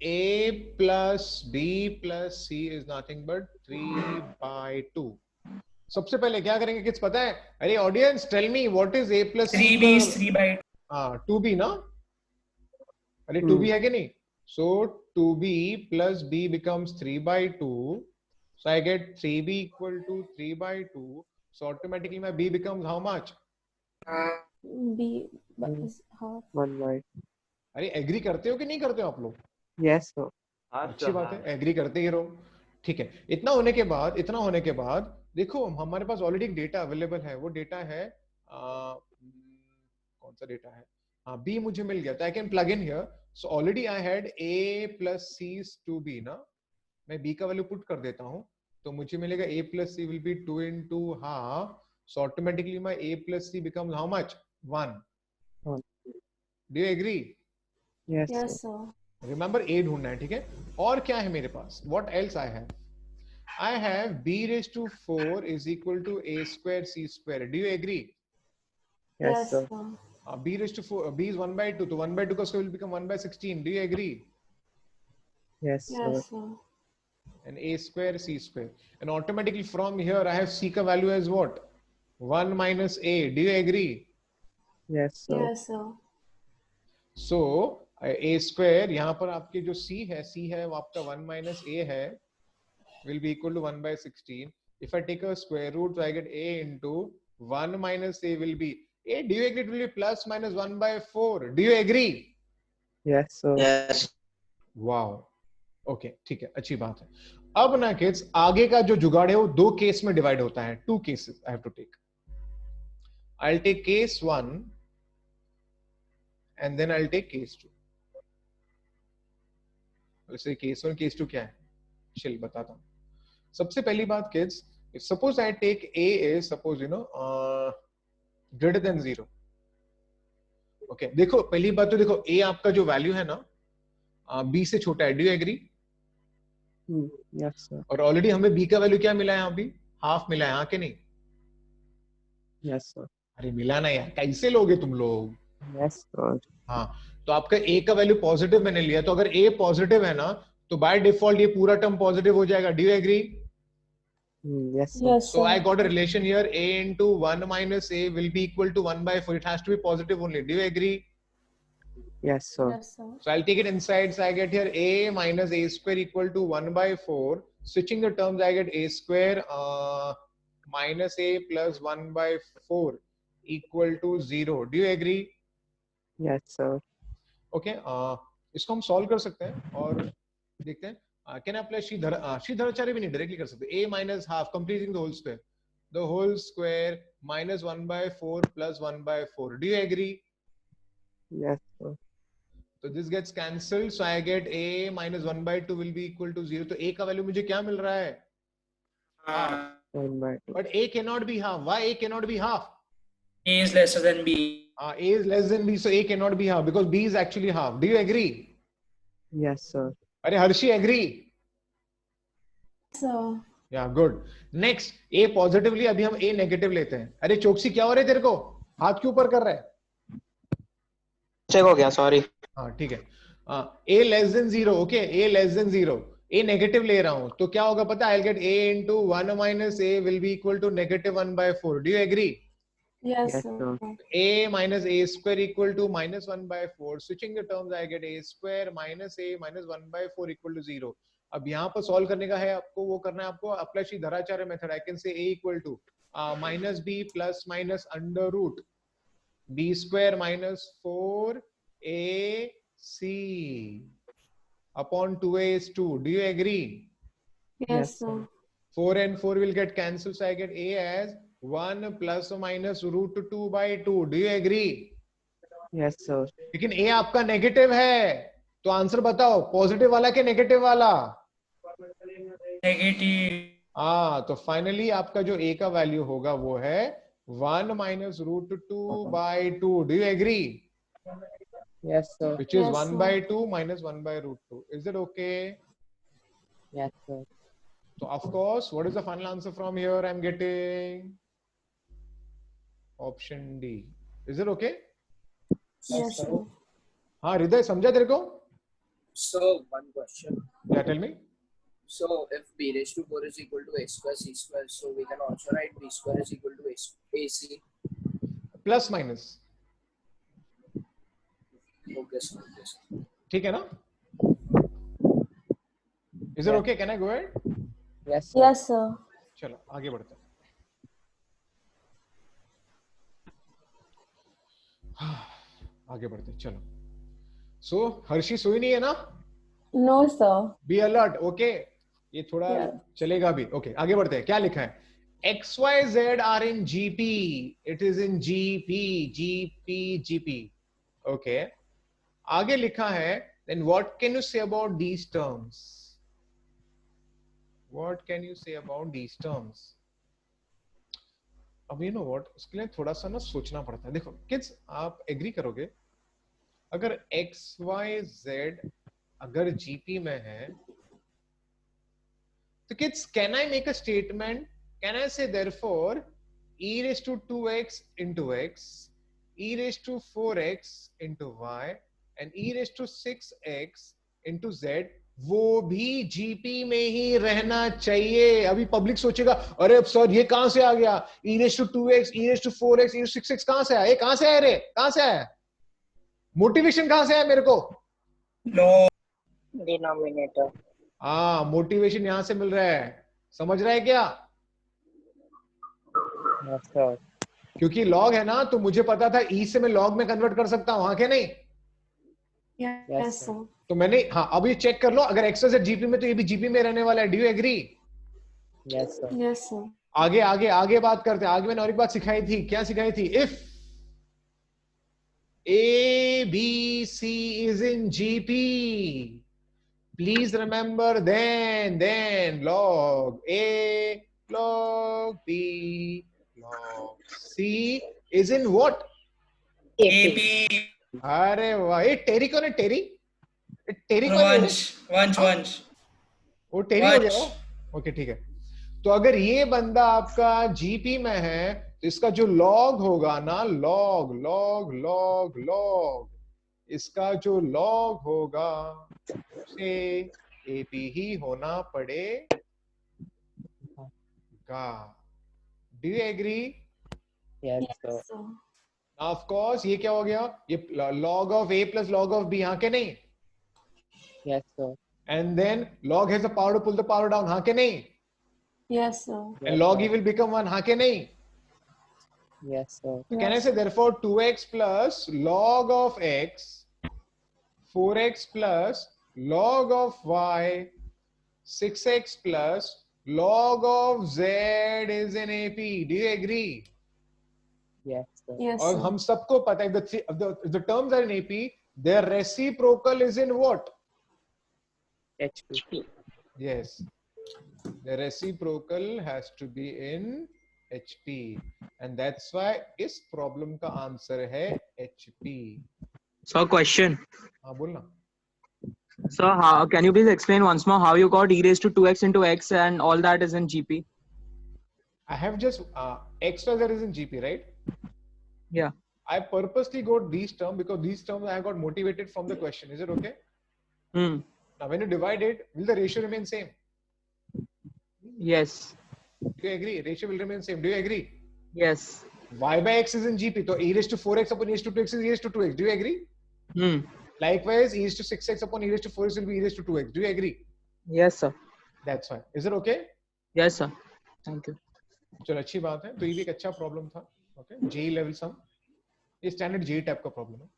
S1: a plus b plus c is nothing but 3/2. सबसे पहले क्या करेंगे kids पता है? अरे audience tell me what is a plus c
S6: 3b is 3/2.
S1: हाँ 2b ना, अरे 2b है कि नहीं? So 2b plus b becomes 3/2. So I get 3b equal to 3/2. So automatically my b becomes how much?
S2: B is half.
S3: 1 by.
S1: अरे agree करते हो कि नहीं करते हो आप लोग?
S3: Yes, sir.
S4: हाँ
S1: अच्छी
S4: sir,
S1: बात
S4: हाँ.
S1: है, एग्री करते ही रहो. ठीक है, इतना होने के बाद देखो हमारे पास ऑलरेडी एक डेटा अवेलेबल है. वो डेटा है कौन सा डेटा है? हाँ b मुझे मिल गया, तो I can plug in here. So already I had a plus c is 2b ना, मैं b का वैल्यू पुट कर देता हूँ, तो मुझे मिलेगा a plus c will be 2 into half. So automatically my a plus c becomes how much? 1.
S3: 1.
S1: Do you agree?
S3: Yes,
S2: Yes,
S3: sir.
S2: sir.
S1: Remember a ढूंढना है, ठीक है. और क्या है मेरे पास? What else I have? I have b raised to 4 is equal to a square c square. Do you agree?
S3: Yes,
S2: Yes,
S3: sir.
S2: sir.
S1: b raised to 4, b is 1/2, तो 1/2 का square will become 1/16. Do you agree?
S3: Yes, sir.
S2: Yes, sir.
S1: And a square c square, and automatically from here I have c का value as what? 1 minus a. Do you agree?
S3: Yes, sir.
S2: Yes, sir.
S1: So a square यहाँ पर आपके जो c है वो आपका 1 minus a है, will be equal to 1/16. If I take a square root, so I get a into 1 minus a will be a. Do you agree it will be plus minus 1/4? Do you agree?
S3: Yes, sir.
S5: Yes.
S1: Wow. Okay, ठीक है, अच्छी बात है. अब ना kids आगे का जो जुगाड़ है वो दो केस में डिवाइड होता है. 2 cases I have to take. I'll take case 1 and then I'll take case 2. वैसे case 1 case 2 क्या है? चल बताता हूँ. सबसे पहली बात kids, if suppose I take a is suppose greater than 0. Okay, देखो पहली बात तो देखो a आपका जो वैल्यू है ना b से छोटा है. Do you agree?
S3: Yes, sir.
S1: और ऑलरेडी हमें b का वैल्यू क्या मिला है? अभी हाफ मिला है, हाँ कि नहीं?
S3: Yes, sir.
S1: अरे मिला ना यार, कैसे लोगे तुम लोग?
S3: Yes, sir.
S1: हाँ, तो आपका a का वैल्यू पॉजिटिव मैंने लिया, तो अगर a पॉजिटिव है ना तो बाय डिफॉल्ट ये पूरा टर्म पॉजिटिव हो जाएगा. Do you agree?
S3: Yes, sir.
S2: Yes,
S1: So
S2: sir.
S1: I got a relation here, a into 1 minus a will be equal to 1/4. It has to be positive only. Do you agree?
S3: Yes, sir.
S2: Yes, sir.
S1: So I'll take it inside. So I get here a minus a square equal to 1/4. Switching the terms, I get a square minus a plus 1/4 equal to 0. Do you agree?
S3: Yes, sir.
S1: Okay. इसको हम solve कर सकते हैं और देखते हैं. Can I apply Sridharaचार्य भी नहीं, डायरेक्टली कर सकते. a minus half completing the whole square. The whole square minus 1/4 plus 1/4. Do you agree?
S3: Yes, sir.
S1: So this gets cancelled. So I get a minus 1/2 will be equal to 0. तो a का value मुझे क्या मिल रहा है?
S6: Uh,
S3: 1/2.
S1: But a cannot be half. Why a cannot be half?
S6: A is lesser than B.
S1: A is less than b, so a cannot be half because b is actually half. Do you agree?
S3: Yes, sir.
S1: अरे Harshi agree?
S2: Sir.
S1: Yeah, good. Next, a positively अभी हम a negative लेते हैं. अरे चौकसी क्या हो रहा है तेरे को? हाथ क्यों ऊपर कर रहा है?
S5: चेक हो गया, सॉरी.
S1: हाँ ठीक है. a less than 0, okay? a less than 0. a negative ले रहा हूँ तो क्या होगा पता है? I'll get a into 1 minus a will be equal to negative 1/4. Do you agree?
S2: Yes,
S3: Yes,
S2: sir.
S3: sir.
S1: a minus a square equal to minus 1/4. Switching the terms, I get a square minus a minus 1/4 equal to 0. अब यहाँ पर solve करने का है आपको, वो करना है आपको apply Shridharacharya method. I can से a equal to minus b plus minus under root b square minus 4ac upon 2a is 2. Do you agree?
S2: Yes,
S3: Yes,
S2: sir.
S1: 4 and 4 will get cancelled, so I get a as 1 plus or minus root 2/2. Do you agree?
S3: Yes, sir.
S1: लेकिन a आपका negative है, तो answer बताओ, positive वाला के negative वाला?
S6: Negative.
S1: हाँ, तो फाइनली आपका जो a का वैल्यू होगा वो है 1 minus root 2/2. Do you agree?
S3: Yes, sir.
S1: Which is
S2: Yes,
S1: 1/2 minus 1/√2. Is it okay?
S3: Yes, sir.
S1: So of course, what is the final answer from here? I'm getting option D. Is it okay?
S2: Yes, sir.
S1: हाँ हृदय समझा तेरे को?
S8: So one question.
S1: Yeah, tell me.
S8: So if b raised to 4 is equal to a square c square, so we can also write b square is equal to ac.
S1: Plus minus.
S8: Okay, sir. Okay, sir.
S1: ठीक है ना? Is it
S3: Yeah.
S1: okay? Can I go ahead?
S3: Yes, sir.
S2: Yes, sir.
S1: चलो आगे बढ़ते हैं. आगे बढ़ते हैं, चलो. So हर्षी सोई नहीं है ना?
S2: No, sir.
S1: Be alert, okay? ये थोड़ा
S2: Yeah.
S1: चलेगा भी. Okay, आगे बढ़ते हैं. क्या लिखा है? X, Y, Z are in GP. It is in GP, GP, GP. Okay. आगे लिखा है. Then what can you say about these terms? What can you say about these terms? अब you know what? इसके लिए थोड़ा सा ना सोचना पड़ता है. देखो kids, आप एग्री करोगे अगर x, y, z अगर GP में है तो kids, can I make a statement? Can I say therefore e raised to 2x into x, e raised to 4x into y and e raised to 6x into z वो भी GP में ही रहना चाहिए. अभी public सोचेगा अरे sir ये कहां से आ गया? e raised to 2x, e raised to 4x, e raised to 6x कहां से आया? ये कहां से आया रे? कहां से आया? मोटिवेशन कहां से आया मेरे को?
S6: No.
S3: Denominator.
S1: हाँ, मोटिवेशन यहां से मिल रहा है. समझ रहा है क्या?
S3: Yes, sir.
S1: क्योंकि log है ना तो मुझे पता था e से मैं log में कन्वर्ट कर सकता हूं. हाँ क्या नहीं?
S2: Yes, sir.
S1: तो मैंने हाँ अब ये चेक कर लो अगर x y z GP में तो ये भी GP में रहने वाला है. Do you agree?
S3: Yes, sir.
S2: Yes, sir.
S1: आगे आगे आगे बात करते हैं. आगे मैंने और एक बात सिखाई थी. क्या सिखाई थी? If A B C is in GP, please remember then log A log B log C is in what?
S6: AP.
S1: अरे वाह, ये टेरी कौन है? टेरी कौन है?
S6: Vansh.
S1: वो टेरी हो गया. ओके ठीक है. तो अगर ये बंदा आपका जीपी में है तो इसका जो लॉग होगा ना, लॉग लॉग लॉग लॉग, इसका जो लॉग होगा उसे एपी ही होना पड़ेगा. Do you agree?
S3: Yes,
S2: Yes,
S3: sir.
S2: sir.
S1: Of course. ये क्या हो गया? ये log of a plus log of b. हाँ के नहीं?
S3: Yes, sir.
S1: And then log has the power to pull the power down. हाँ के नहीं?
S2: Yes, sir.
S1: And log e will become 1. हाँ के नहीं?
S3: Yes, sir.
S1: So can I say therefore 2x plus log of x, 4x plus log of y, 6x plus log of z is in AP. Do you agree?
S3: Yes, sir.
S2: Yes,
S1: और
S2: sir.
S1: हम सबको पता है if the terms are in AP, their reciprocal is in what?
S3: HP.
S1: Yes. The reciprocal has to be in HP. And that's why इस problem का answer है HP.
S5: So question.
S1: हाँ बोलना.
S5: So how can you please explain once more how you got e raised to 2x into x and all that is in GP?
S1: I have just x y z is in GP, right?
S5: Yeah.
S1: I purposely got these terms because these terms I got motivated from the question. Is it okay?
S5: Hmm.
S1: Now when you divide it, will the ratio remain same?
S5: Yes.
S1: Do you agree? Ratio will remain same. Do you agree?
S5: Yes.
S1: Y by x is in GP. So e raised to 4x upon e raised to 2x is e raised to 2x. Do you agree?
S5: Hmm.
S1: Likewise, e raised to 6x upon e raised to 4x will be e raised to 2x. Do you agree?
S5: Yes, sir.
S1: That's why. Is it okay?
S5: Yes, sir. Thank you.
S1: चलो अच्छी बात है. तो ये भी एक अच्छा problem था. ओके, जेई लेवल सम. ये स्टैंडर्ड जेई टाइप का प्रॉब्लम है.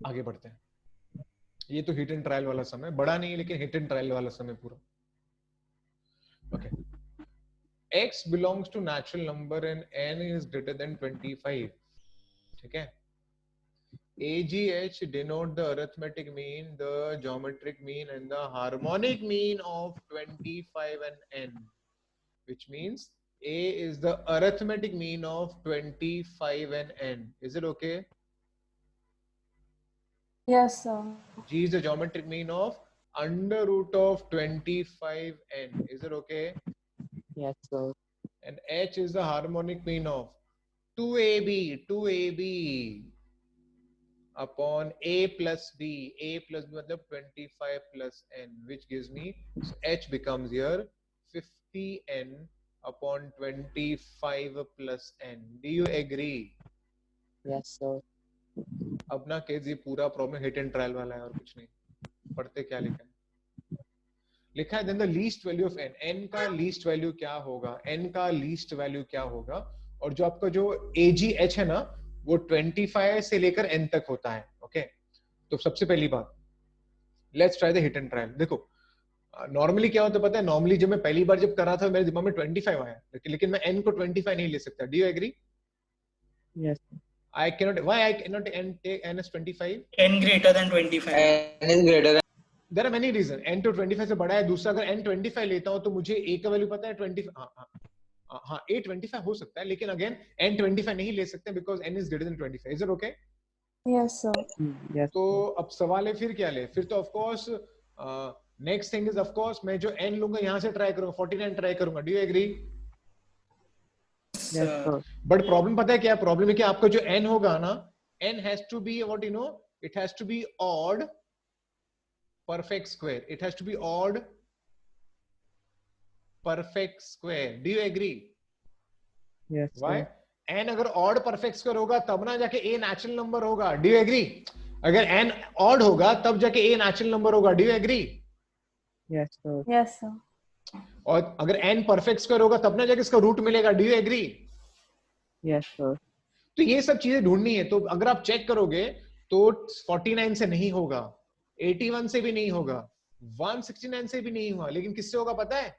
S1: आगे बढ़ते हैं. ये तो हिट एंड ट्रायल वाला सम है. बड़ा नहीं है लेकिन हिट एंड ट्रायल वाला सम है पूरा. Okay. x belongs to natural number and n is greater than 25. ठीक है. AGH denote the arithmetic mean, the geometric mean and the harmonic mean of 25 and n, which means A is the arithmetic mean of 25 and n. Is it okay?
S2: Yes, sir.
S1: G is the geometric mean of under root of 25n. Is it okay?
S3: Yes, sir.
S1: And H is the harmonic mean of 2AB. upon a plus b. A plus b मतलब 25 plus n, which gives me, so h becomes here 50n upon 25 plus n. Do you agree?
S3: Yes, sir.
S1: अब ना kids ये पूरा problem hit and trial वाला है और कुछ नहीं. पढ़ते क्या लिखा है? लिखा है then the least value of n. n का लीस्ट वैल्यू क्या होगा? n का लीस्ट वैल्यू क्या होगा? और जो आपका जो AGH है ना, वो 25 से लेकर n तक होता है. ओके, तो सबसे पहली बात, let's try the hit and trial. देखो नॉर्मली क्या होता है पता है? नॉर्मली जब मैं पहली बार जब कर रहा था मेरे दिमाग में 25 आया, लेकिन मैं n को 25 नहीं ले सकता. Do you agree?
S3: Yes.
S1: I cannot. Why I cannot take n as 25?
S6: n greater than 25.
S5: n is greater than
S1: There are many reasons. n तो 25 से बड़ा है. दूसरा अगर n 25 लेता हूं तो मुझे a का वैल्यू पता है 25. हाँ a 25 हो सकता है, लेकिन अगेन n 25 नहीं ले सकते because n is greater than 25. Is it okay?
S2: Yes, sir.
S3: Yes.
S1: तो अब सवाल है फिर क्या ले? फिर तो of course next thing is of course मैं जो n लूंगा यहाँ से ट्राई करूंगा, 49 ट्राई करूंगा. Do you agree?
S3: Yes, sir.
S1: But problem पता है क्या? प्रॉब्लम है कि आपका जो n होगा ना, n has to be what you know, it has to be odd perfect square. It has to be odd perfect square. Do you agree?
S3: Yes,
S1: Why?
S3: sir.
S1: n अगर odd perfect square होगा तब ना जाके a natural number होगा. Do you agree? अगर n odd होगा तब जाके a natural number होगा. Do you agree?
S3: Yes, sir.
S2: Yes, sir.
S1: और अगर n perfect square होगा तब ना जाके इसका रूट मिलेगा. Do you agree?
S3: Yes, sir.
S1: तो ये सब चीजें ढूंढनी है. तो अगर आप चेक करोगे तो 49 से नहीं होगा, 81 से भी नहीं होगा, 169 से भी नहीं हुआ, लेकिन किससे होगा पता है?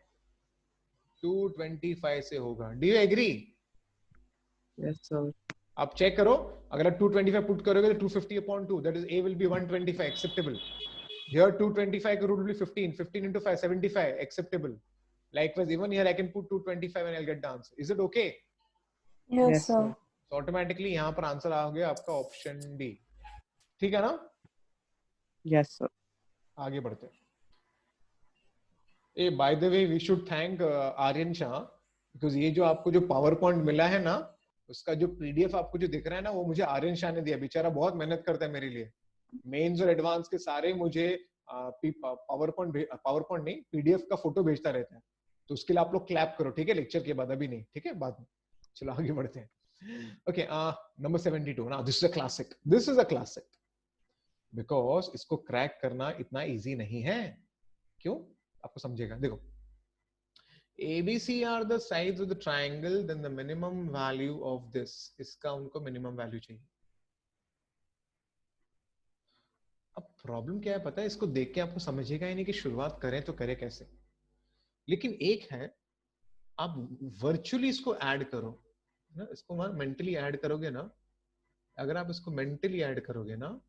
S1: 225 से होगा. Do you agree?
S3: Yes, sir.
S1: आप चेक करो, अगर आप 225 पुट करोगे तो 250 upon 2, that is a will be 125, acceptable. Here 225 का root will be 15, 15 into 5, 75, acceptable. Likewise, even here I can put 225 and I'll get the answer. Is it okay?
S2: Yes,
S3: Yes,
S2: sir.
S3: sir.
S1: So automatically यहाँ पर answer आ गया आपका option D. ठीक है ना?
S3: Yes, sir.
S1: आगे बढ़ते हैं. Ah by the way we should thank Aryan Shah, because ये जो आपको जो पावर पॉइंट मिला है ना, उसका जो पीडीएफ आपको जो दिख रहा है ना, वो मुझे आर्यन शाह ने दिया. बेचारा बहुत मेहनत करता है मेरे लिए. मेंस और एडवांस के सारे मुझे पावर पॉइंट नहीं, पीडीएफ का फोटो भेजता रहता है. तो उसके लिए आप लोग क्लैप करो, ठीक है? लेक्चर के बाद, अभी नहीं, ठीक है? बाद में. चलो आगे बढ़ते हैं. Okay, number 72. Now this is a classic. This is a classic because इसको क्रैक करना इतना इजी नहीं है. क्यों? आपको समझेगा. देखो, ABC are the sides of the triangle, then the minimum value of this, इसका उनको मिनिमम वैल्यू चाहिए. अब प्रॉब्लम क्या है पता है? इसको देख के आपको समझेगा ही नहीं कि शुरुआत करें तो करें कैसे. लेकिन एक है, आप वर्चुअली इसको ऐड करो ना, इसको वहां मेंटली ऐड करोगे ना. अगर आप इसको मेंटली ऐड करोगे ना,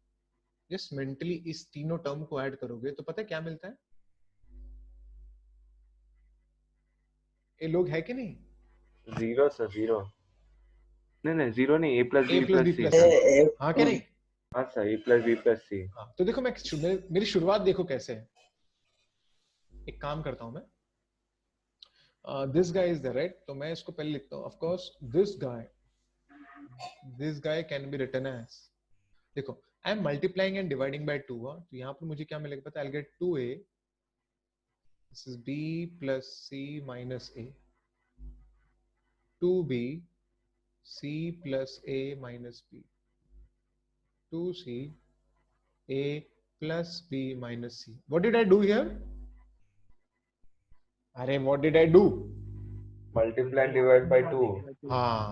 S1: जस्ट मेंटली इस तीनों टर्म को ऐड करोगे तो पता है क्या मिलता है? ये लोग है कि नहीं?
S4: 0 सर, 0. नहीं 0 नहीं, a plus
S1: A
S4: b
S1: plus B
S4: plus
S1: plus
S4: c.
S1: C. हाँ क्या नहीं?
S4: हाँ sir, a plus b plus c.
S1: हाँ, तो देखो मेरी शुरुआत देखो कैसे है. एक काम करता हूं मैं. This guy is there, right? तो मैं इसको पहले लिखता हूं. Of course this guy can be written as, देखो, I am multiplying and dividing by 2. तो यहाँ पर मुझे क्या मिलेगा पता है? I will get 2a, this is b plus c minus a, 2b c plus a minus b, 2c a plus b minus c. What did I do here? अरे what did I do?
S4: Multiply and divide by 2.
S1: हाँ,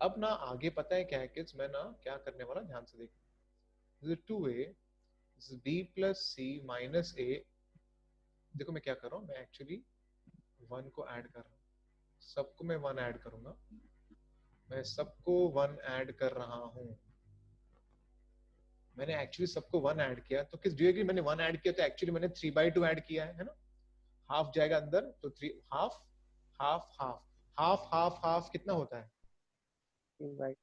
S1: अब ना आगे पता है क्या है kids? मैं ना क्या करने वाला, ध्यान से देखो. This is 2a, this is b plus c minus a. देखो मैं क्या कर रहा हूँ, मैं एक्चुअली 1 को ऐड कर रहा हूँ. सबको मैं 1 ऐड करूंगा. मैं सबको 1 ऐड कर रहा हूँ. मैंने एक्चुअली सबको 1 ऐड किया. तो किस ड्यू एग्री? मैंने 1 ऐड किया तो एक्चुअली मैंने 3/2 ऐड किया है ना? हाफ जाएगा अंदर, तो 3 half half half half half half कितना होता है?
S3: 3/2.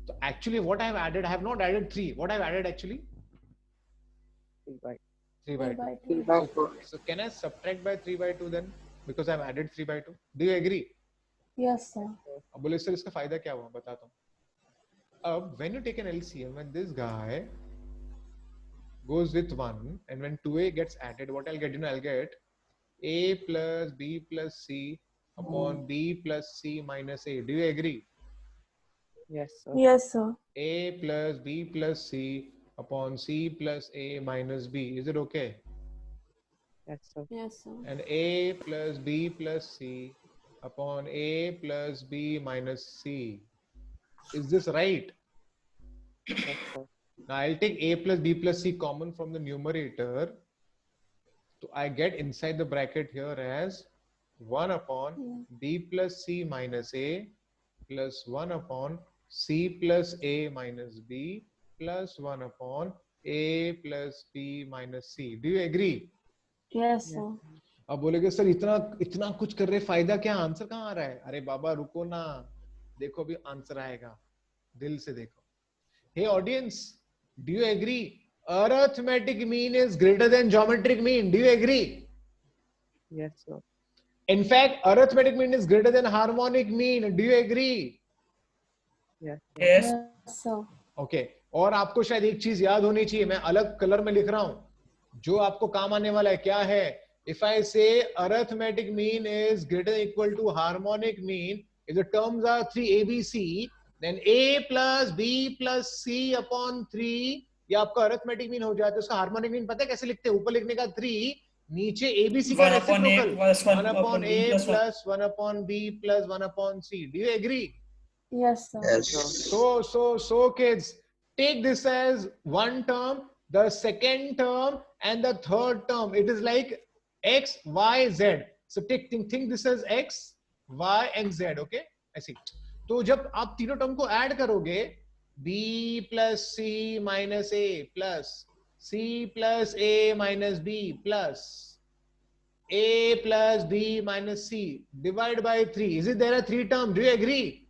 S1: तो actually what I have added, I have not added 3. What I have added actually
S3: 3/2.
S1: 3/2. So can I subtract by 3/2 then? Because I have added 3/2. Do you agree?
S2: Yes, sir.
S1: अब बोले sir इसका फायदा क्या हुआ, बताता हूँ. when you take an LCM, when this guy goes with 1 and when 2a gets added, what I'll get? I'll get a plus b plus c upon b plus c minus a. Do you agree?
S3: Yes, sir.
S2: Yes, sir.
S1: A plus b plus c upon c plus a minus b. Is it okay?
S3: Yes, sir.
S2: Yes, sir.
S1: And a plus b plus c upon a plus b minus c. Is this right?
S3: Yes, sir.
S1: Now I'll take a plus b plus c common from the numerator. So I get inside the bracket here as 1 upon b plus c minus a plus 1 upon c plus a minus b plus 1 upon a plus b minus c. Do you agree?
S2: Yes, sir.
S1: अब बोलेगे sir इतना इतना कुछ कर रहे, फायदा क्या, answer कहाँ आ रहा है? अरे बाबा रुको ना, देखो अभी आंसर आएगा, दिल से देखो. Hey audience, do you agree? Arithmetic mean is greater than geometric mean. Do you agree?
S3: Yes, sir.
S1: In fact, arithmetic mean is greater than harmonic mean. Do you agree?
S3: Yes.
S6: Yes.
S2: Yes, sir.
S1: Okay. और आपको शायद एक चीज याद होनी चाहिए, मैं अलग कलर में लिख रहा हूं, जो आपको काम आने वाला है. क्या है? If I say arithmetic mean is greater than or equal to harmonic mean, if the terms are 3 ABC, then A plus B plus C upon 3 ये आपका arithmetic mean हो जाता है. उसका harmonic mean पता है कैसे लिखते हैं? ऊपर लिखने का 3, नीचे ABC का
S6: 1 upon A
S1: reciprocal
S6: plus
S1: 1 upon A
S6: B plus 1.
S1: plus 1 upon B plus 1 upon C. Do you agree?
S2: Yes, sir.
S1: So kids, take this as one term, the second term and the third term. It is like x, y, z. So think this as x, y and z. Okay, ऐसे. तो जब आप तीनों term को add करोगे, b plus c minus a plus c plus a minus b plus a plus b minus c divide by 3. Is it there are 3 terms? Do you agree?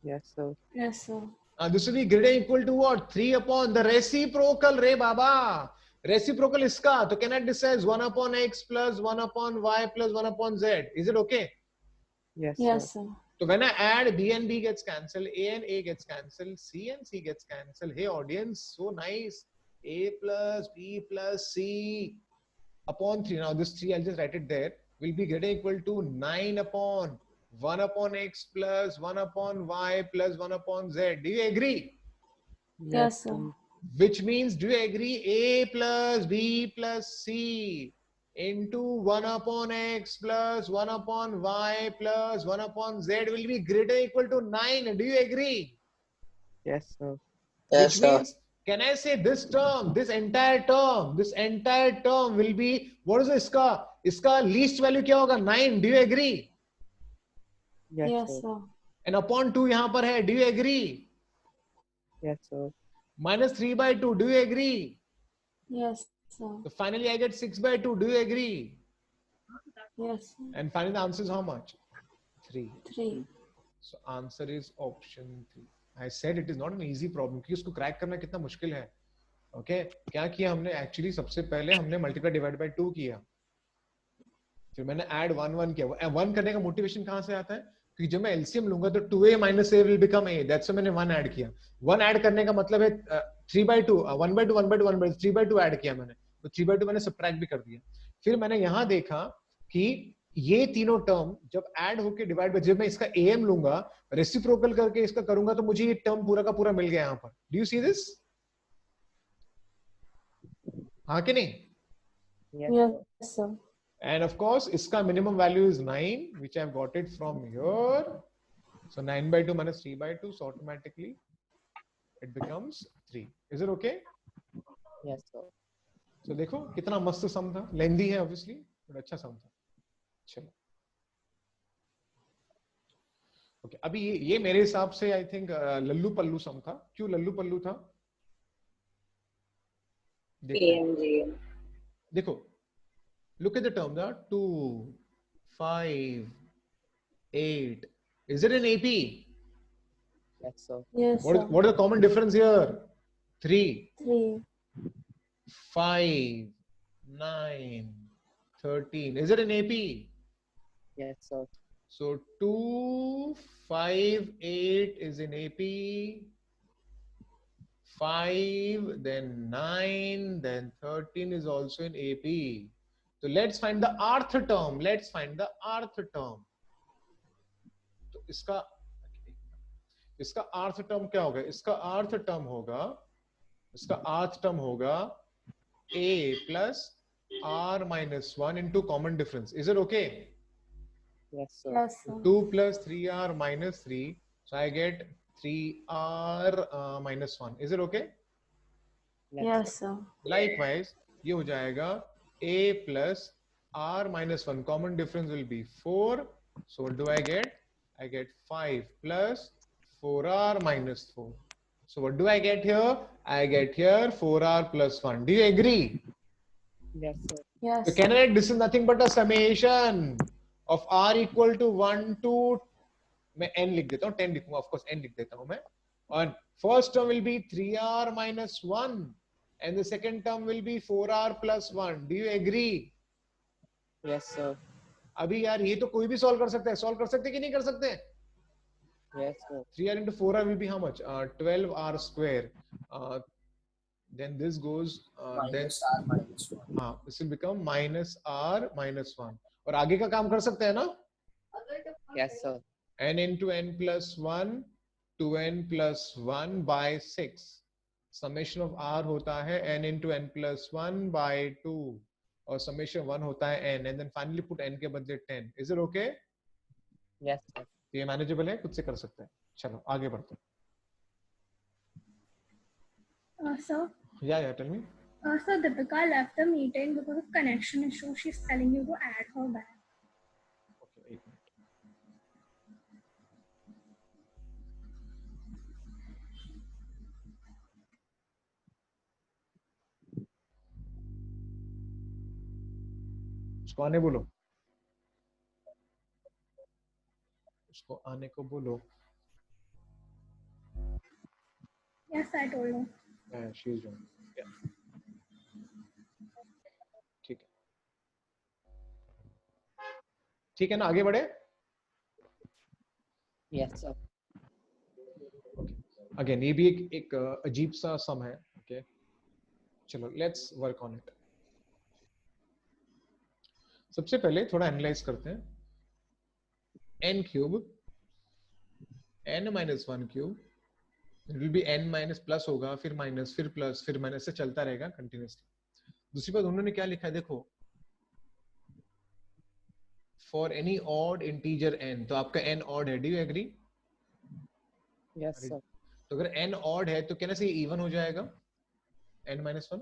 S3: Yes, sir.
S2: Yes, sir.
S1: This will be greater than or equal to what? 3 upon the reciprocal, re baba. Reciprocal iska. So can I decide 1 upon x plus 1 upon y plus 1 upon z? Is it okay?
S3: Yes,
S2: Yes,
S3: sir.
S2: sir.
S1: So when I add b and b gets cancelled, a and a gets cancelled, c and c gets cancelled. Hey audience, so nice. A plus b plus c upon 3. Now this 3, I'll just write it there, will be greater than or equal to 9 upon 1 upon x plus 1 upon y plus 1 upon z. Do you agree?
S2: Yes, sir.
S1: Which means, do you agree? A plus b plus c into 1 upon x plus 1 upon y plus 1 upon z will be greater than or equal to 9. Do you agree?
S3: Yes, sir.
S8: Yes,
S1: Which
S8: sir.
S1: means, can I say this term, this entire term will be, what is iska? Iska least value क्या होगा? 9. Do you agree?
S3: Yes,
S2: Yes,
S3: sir.
S2: sir.
S1: And upon 2 यहाँ पर है. Do you agree?
S3: Yes, sir.
S1: Minus 3 by 2. Do you agree?
S2: Yes, sir.
S1: So finally I get 6 by 2. Do you agree?
S2: Yes, sir.
S1: And finally the answer is how much? 3.
S2: 3.
S1: So answer is option 3. I said it is not an easy problem क्योंकि उसको crack करना कितना मुश्किल है. Okay? क्या किया हमने? Actually सबसे पहले हमने multiply divide by 2 किया. फिर मैंने add 1 किया. 1 करने का मोटिवेशन कहाँ से आता है? क्योंकि जब मैं LCM लूंगा तो 2a minus a will become a. That's why मैंने 1 ऐड किया. 1 ऐड करने का मतलब है 3 by 2, 1 by 2, 1 by 2, 1 by 2, 3 by 2 add किया मैंने. तो 3 by 2 मैंने सब्ट्रैक्ट भी कर दिया. फिर मैंने यहाँ देखा कि ये तीनों टर्म जब ऐड होके डिवाइड बाय, जब मैं इसका am लूंगा, रेसिप्रोकल करके इसका करूंगा, तो मुझे ये टर्म पूरा का पूरा मिल गया यहाँ पर. Do you see this? हाँ कि नहीं?
S3: Yes, sir.
S2: Yes, sir.
S1: And of course, इसका minimum value is 9, which I've got it from here. So 9 by 2 minus 3 by 2, so automatically it becomes 3. Is it okay?
S3: Yes, sir.
S1: So देखो कितना मस्त सम था. Lengthy है obviously, but अच्छा सम था. चलो. Okay, अभी ये मेरे हिसाब से I think लल्लू पल्लू सम था. क्यों लल्लू पल्लू था? देखो. Look at the terms, 2, 5, 8. Is it an AP?
S3: Yes, sir.
S2: Yes, sir.
S1: What is the common difference here? 3,
S2: 3.
S1: 5, 9, 13. Is it an AP?
S3: Yes, sir.
S1: So 2, 5, 8 is in AP. 5, then 9, then 13 is also in AP. So let's find the rth term. Let's find the rth term. तो इसका rth term क्या होगा? इसका rth term होगा a plus r minus 1 into common difference. Is it okay?
S3: Yes, sir.
S2: Yes, sir.
S1: 2 plus 3r minus 3. So I get 3r minus 1. Is it okay?
S2: Yes, sir.
S1: Likewise, ये हो जाएगा a plus r minus 1. Common difference will be 4. So what do I get? I get 5 plus 4r minus 4. So what do I get here? I get here 4r plus 1. Do you agree?
S3: Yes, sir.
S2: Yes.
S1: So can I write this is nothing but a summation of r equal to 1 to मैं n लिख देता हूँ 10 लिखूंगा of course n लिख देता हूँ मैं और first term will be 3r minus 1 and the second term will be 4r plus 1. Do you agree?
S3: Yes, sir.
S1: अभी यार ये तो कोई भी सॉल्व कर सकता है कि नहीं कर सकते?
S3: Yes, sir.
S1: 3r into 4r will be how much? 12r square. Then this goes then
S8: minus r minus 1.
S1: हाँ this will become minus r minus 1 और आगे का काम कर सकते हैं ना?
S3: Yes, sir.
S1: n into n plus 1 to n plus 1 by 6. Summation of r होता है n into n plus 1 by 2 और summation 1 होता है n and then finally put n के बदले 10. Is it okay?
S3: Yes, sir.
S1: ये मैनेजेबल है, खुद से कर सकते हैं. चलो आगे बढ़ते हैं.
S2: Sir,
S1: Yeah, tell me.
S2: Sir, Deepika left the meeting because of connection issue. She's telling you to add her back.
S1: Okay, एक मिनट. उसको आने बोलो. उसको आने को बोलो.
S2: Yes, I told her.
S1: Yeah, she is doing. Yeah. ठीक है. ठीक है ना, आगे बढ़े.
S3: Yes, sir.
S1: अगेन ये भी एक अजीब सा सम है. ओके चलो लेट्स वर्क ऑन इट. सबसे पहले थोड़ा एनालाइज करते हैं. n cube n minus 1 cube it will be n minus plus होगा फिर माइनस फिर प्लस फिर माइनस से चलता रहेगा कंटिन्यूअसली. दूसरी बात उन्होंने क्या लिखा है देखो, for any odd integer n, तो आपका n ऑड है. Do you agree?
S3: Yes, sir.
S1: तो अगर n ऑड है तो कहना चाहिए इवन हो जाएगा n minus 1.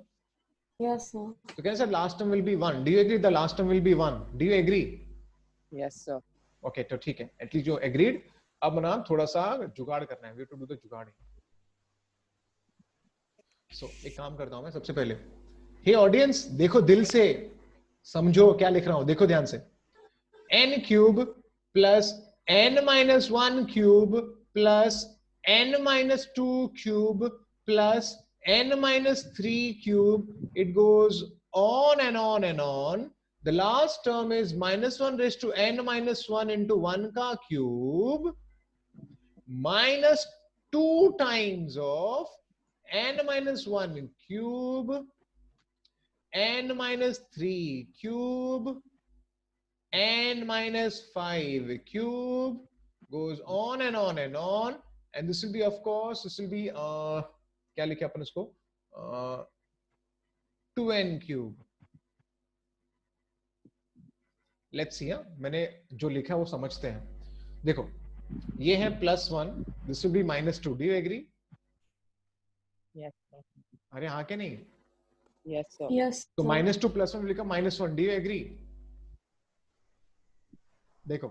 S2: Yes, sir.
S1: तो कहना sir last term will be 1. Do you agree the last term will be 1? Do you agree?
S3: Yes, sir.
S1: Okay तो ठीक है, एटलीस्ट जो एग्रीड. अब ना थोड़ा सा जुगाड़ करना है. वी टू डू द जुगाड़. सो एक काम करता हूं मैं सबसे पहले. हे ऑडियंस देखो, दिल से समझो क्या लिख रहा हूं, देखो ध्यान से. n cube plus n minus 1 cube plus n minus 2 cube plus n minus 3 cube. It goes on and on and on. The last term is minus 1 raised to n minus 1 into 1 ka cube minus 2 times of n minus 1 cube n minus 3 cube n minus 5 cube goes on and on and on. And this will be, of course, this will be क्या लिखे अपन इसको 2n cube. Let's see. मैंने जो लिखा वो समझते हैं. देखो ये है +1, this will be -2. Do you agree?
S3: Yes, sir.
S1: अरे हाँ क्या नहीं?
S3: Yes, sir.
S2: Yes.
S1: तो
S2: sir.
S1: -2 +1 लिखा -1. Do you agree? देखो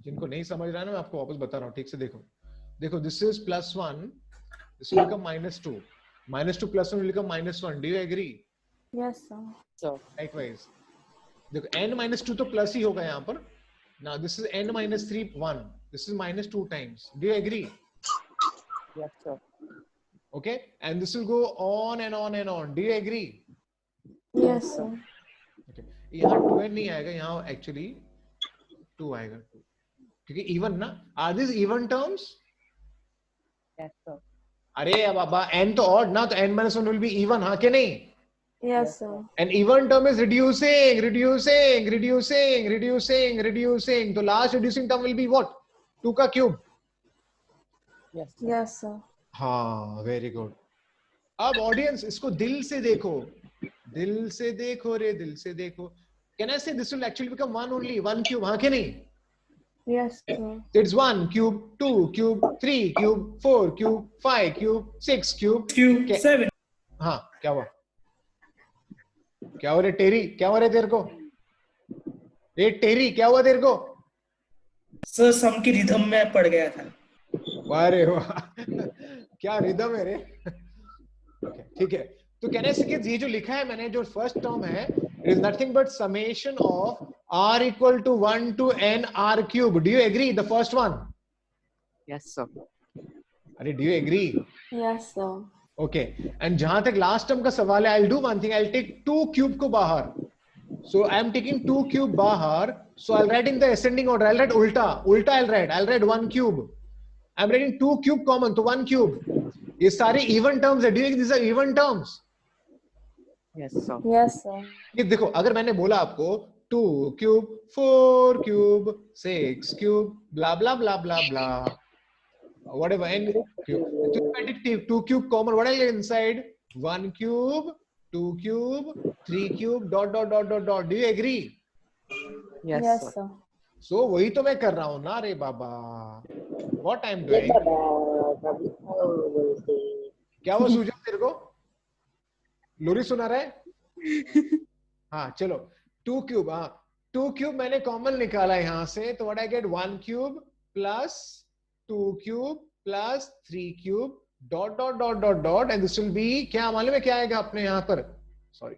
S1: जिनको नहीं समझ रहा है ना, मैं आपको वापस बता रहा हूँ, ठीक से देखो. देखो this is +1, this will become -2. -2 +1 will become -1. Do you agree?
S2: Yes, sir.
S3: Sir.
S1: Likewise. देखो n -2 तो प्लस ही होगा यहाँ पर. Now this is n minus 3 1. This is -2 times. Do you agree?
S3: Yes, sir.
S1: Okay. And this will go on and on and on. Do you agree?
S2: Yes, sir.
S1: Okay. यहाँ 2n नहीं आएगा, यहाँ actually 2 आएगा. क्योंकि even ना, are these even terms?
S3: Yes, sir.
S1: अरे बाबा n तो odd ना, तो n minus 1 will be even, हाँ कि नहीं?
S9: Yes, sir.
S1: An even term is reducing, reducing, reducing, reducing, reducing. तो last reducing term will be what? 2 का cube.
S3: Yes, sir.
S9: Yes, sir.
S1: हाँ, very good. अब ऑडियंस इसको दिल से देखो, दिल से देखो रे, दिल से देखो. Can I say this will actually become one only, one cube, हाँ कि नहीं?
S9: Yes, sir.
S1: It's 1 cube, 2 cube, 3 cube, 4 cube, 5 cube, 6 cube.
S6: Cube, 7.
S1: हाँ, क्या हुआ? क्या हो रे टेरी? क्या हो रे तेरे को? ए टेरी, क्या हुआ तेरे को?
S6: सर सम की रिदम में पड़ गया था.
S1: अरे वाह, क्या रिदम है रे. Okay, ठीक है. तो कहने से कि ये जो लिखा है मैंने, जो फर्स्ट टर्म है, it is nothing but summation of r equal to 1 to n r cube. Do you agree? The first one.
S3: Yes, sir.
S1: अरे do you agree?
S9: Yes, sir.
S1: Okay. And जहां तक लास्ट टर्म का सवाल है, I'll do one thing. I'll take 2 cube को बाहर. So I'm taking 2 cube बाहर. So I'll write in the ascending order. I'll write ulta. Ulta I'll write 1 cube. I'm writing 2 cube common, तो 1 cube. ये सारी even terms है. Do you think these are even terms?
S3: Yes, sir.
S9: Yes, sir.
S1: ये देखो, अगर मैंने बोला आपको 2 cube, 4 cube, 6 cube, blah blah blah blah blah, whatever, n cube. So if I take 2 cube common, what I get inside? 1 cube, 2 cube, 3 cube, dot dot dot dot dot. Do you agree?
S3: Yes,
S9: Yes,
S3: sir.
S9: sir.
S1: So वही तो मैं कर रहा हूँ ना रे बाबा. What I'm doing? क्या वो सूझा तेरे को? लोरी सुना रहा है? हाँ चलो. 2 cube, हाँ 2 cube मैंने कॉमन निकाला यहाँ से, तो what I get? 1 cube plus 2 cube plus 3 cube dot dot dot dot dot, and this will be, क्या मालूम है क्या आएगा अपने यहाँ पर? Sorry.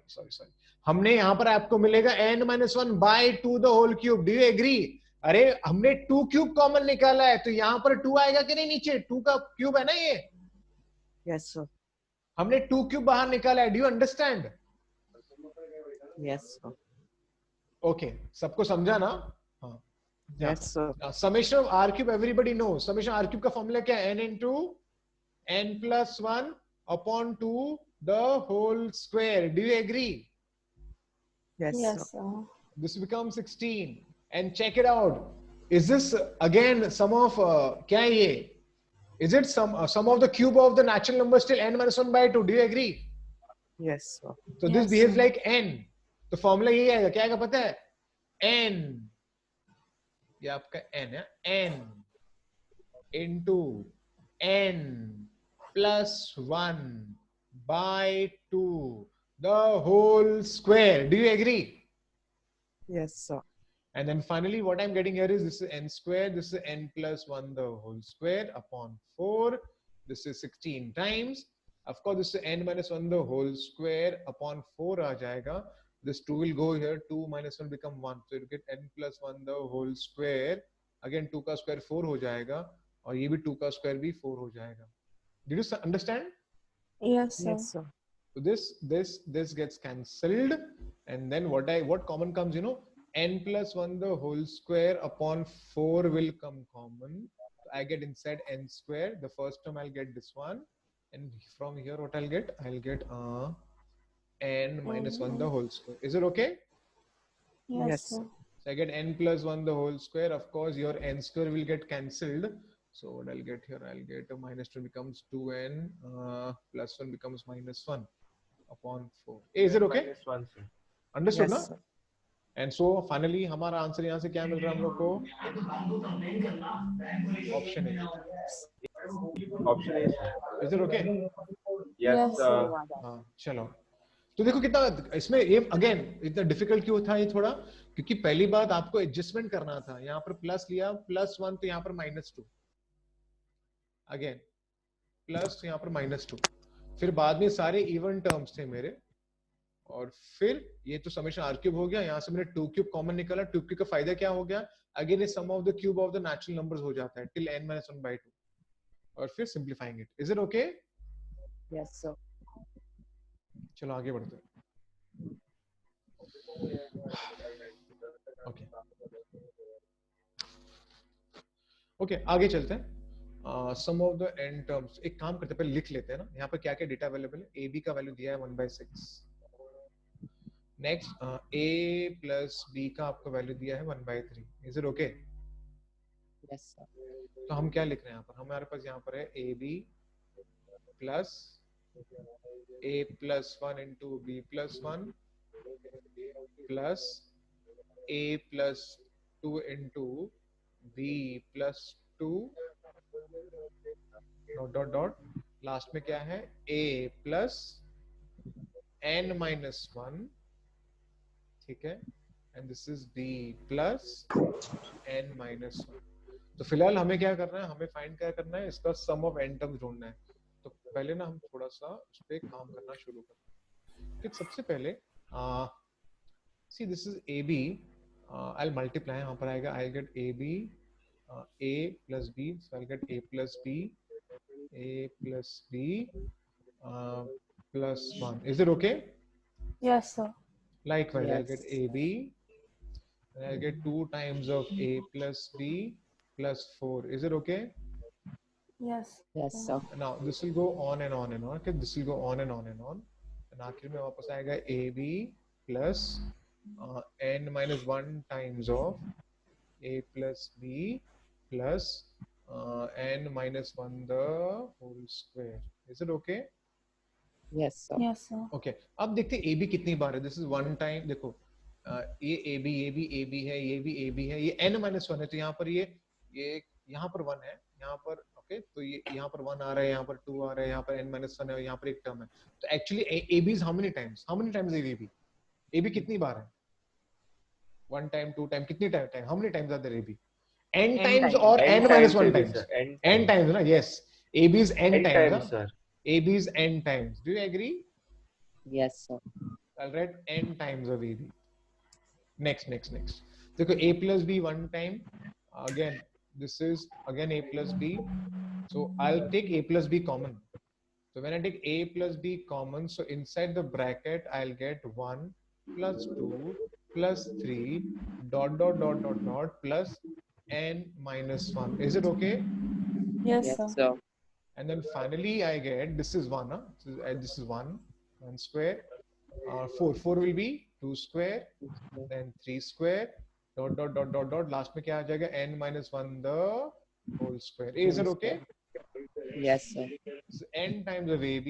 S1: हमने यहाँ पर आपको मिलेगा n minus 1 by 2 the whole cube. Do you agree? अरे हमने 2 cube कॉमन निकाला है, तो यहाँ पर 2 आएगा कि नहीं नीचे? 2 का क्यूब है ना ये.
S3: Yes, sir.
S1: हमने 2 क्यूब बाहर निकाला है. Do you understand?
S3: Yes, sir.
S1: Okay, सबको समझा ना? हाँ.
S3: Yes, sir.
S1: Summation of r cube everybody know. Summation r cube का फॉर्मूला क्या है? n into n plus 1 upon 2 the whole square. Do you agree?
S3: Yes,
S9: Yes,
S3: sir.
S9: sir.
S1: This becomes 16. And check it out. Is this again sum of क्या है ये? Is it sum of the cube of the natural number still n minus 1 by 2? Do you agree?
S3: Yes, sir.
S1: So this
S9: Yes,
S1: behaves
S9: sir.
S1: like n. तो formula ये आएगा, क्या आएगा पता है? n, ये आपका n है, n into n plus 1 by 2 the whole square. Do you agree?
S3: Yes, sir.
S1: And then finally what I'm getting here is this is n square, this is n plus 1 the whole square upon 4. This is 16 times. Of course this is n minus 1 the whole square upon 4 aa jayega. This 2 will go here, 2 minus 1 become 1. So you get n plus 1 the whole square. Again 2 का square 4 हो जाएगा, और ये भी 2 का square भी 4 हो जाएगा. Did you understand?
S9: Yes, sir.
S3: Yes, sir.
S1: So this gets cancelled, and then what common comes, you know, n plus 1 the whole square upon 4 will come common. So I get inside n square. The first term I'll get this one, and from here what I'll get n minus 1 the whole square. Is it okay?
S9: Yes,
S3: Yes,
S9: sir.
S1: So I get n plus 1 the whole square. Of course your n square will get cancelled. So what I'll get here, I'll get a minus 2 becomes 2n, plus 1 becomes minus 1 upon 4. Is it okay?
S4: Minus 1, sir.
S1: Understood,
S3: Yes,
S1: na?
S3: sir.
S1: And so finally हमारा answer यहाँ से क्या मिल रहा है हम लोग को? Option A.
S4: Option A, sir.
S1: Is it okay?
S4: Yes,
S9: Yes,
S4: sir.
S1: हाँ चलो. तो देखो कितना इसमें ये अगेन इतना डिफिकल्ट क्यों था ये थोड़ा, क्योंकि पहली बात आपको एडजस्टमेंट करना था. यहाँ पर प्लस लिया, +1 तो यहाँ पर -2, अगेन प्लस यहाँ पर -2, फिर बाद में सारे इवन टर्म्स थे मेरे, और फिर ये तो समेशन आर क्यूब हो गया. यहाँ से मैंने 2 क्यूब कॉमन निकाला. 2 क्यूब का फायदा क्या हो गया? अगेन ये sum of the cube of the natural numbers हो जाता है टिल n minus 1 by 2, और फिर simplifying it. Is it okay?
S3: Yes, sir.
S1: चलो आगे बढ़ते हैं. ओके आगे चलते हैं. सम ऑफ द n टर्म्स, एक काम करते हैं पहले लिख लेते हैं ना, यहाँ पर क्या क्या डेटा अवेलेबल है। ab का वैल्यू दिया है 1/6। नेक्स्ट a प्लस b का आपको वैल्यू दिया है 1/3। Is it okay?
S3: Yes, sir.
S1: तो हम क्या लिख रहे हैं यहाँ पर, हमारे पास यहाँ पर है ab plus a plus 1 into b plus 1 plus a plus 2 into b plus 2 dot dot dot, last में क्या है a प्लस n माइनस 1, ठीक है, and this is b plus n minus 1। तो फिलहाल हमें क्या करना है, हमें फाइंड क्या करना है, इसका सम ऑफ n टर्म्स ढूंढना है। तो पहले ना हम थोड़ा सा उस पे काम करना शुरू करते हैं। कि सबसे पहले see this is ab, I will multiply, यहाँ पर आएगा I get ab a plus b, so I get a plus b plus 1. Is it okay?
S9: Yes, sir.
S1: Likewise, I'll
S3: Yes.
S1: get ab and I'll get 2 times of a plus b plus 4. Is it okay?
S9: Yes.
S3: Yes, sir.
S1: Now this will go on and on and on. Okay, this will go on and on and on. And आखिर में वापस आएगा ab plus n minus 1 times of a plus b plus n minus 1 the whole square. Is it okay?
S3: Yes, sir.
S9: Yes, sir.
S1: Okay. अब देखते हैं ab कितनी बार है। This is one time। देखो ये ab है, ये भी ab है, ये n minus 1 है, तो यहाँ पर ये यहाँ पर 1 है, यहाँ पर ओके, तो ये यहाँ पर 1 आ रहा है, यहाँ पर 2 आ रहा है, यहाँ पर n minus 1 है, यहाँ पर एक टर्म है। तो actually ab is how many times ab कितनी बार है? 1 time, 2 time, कितनी time, how many times are there ab? n times or n minus 1 times? n times ना? Yes, ab is n times,
S4: sir.
S1: ab is n times. Do you agree?
S3: Yes, sir.
S1: I'll write n times of ab. Next. देखो a plus b 1 time. Again, this is again a plus b. So I'll take a plus b common. So when I take a plus b common, so inside the bracket I'll get 1 plus 2 plus 3 dot dot dot dot dot plus n minus 1. Is it okay?
S9: Yes,
S3: Yes,
S9: sir.
S3: sir.
S1: And then finally I get, this is 1, huh? This is 1 square, 4 will be 2 square, then 3 square, dot dot dot dot dot, last में क्या आ जाएगा, n minus 1 the whole square. Is it okay?
S3: Yes, sir.
S1: This is n times of ab,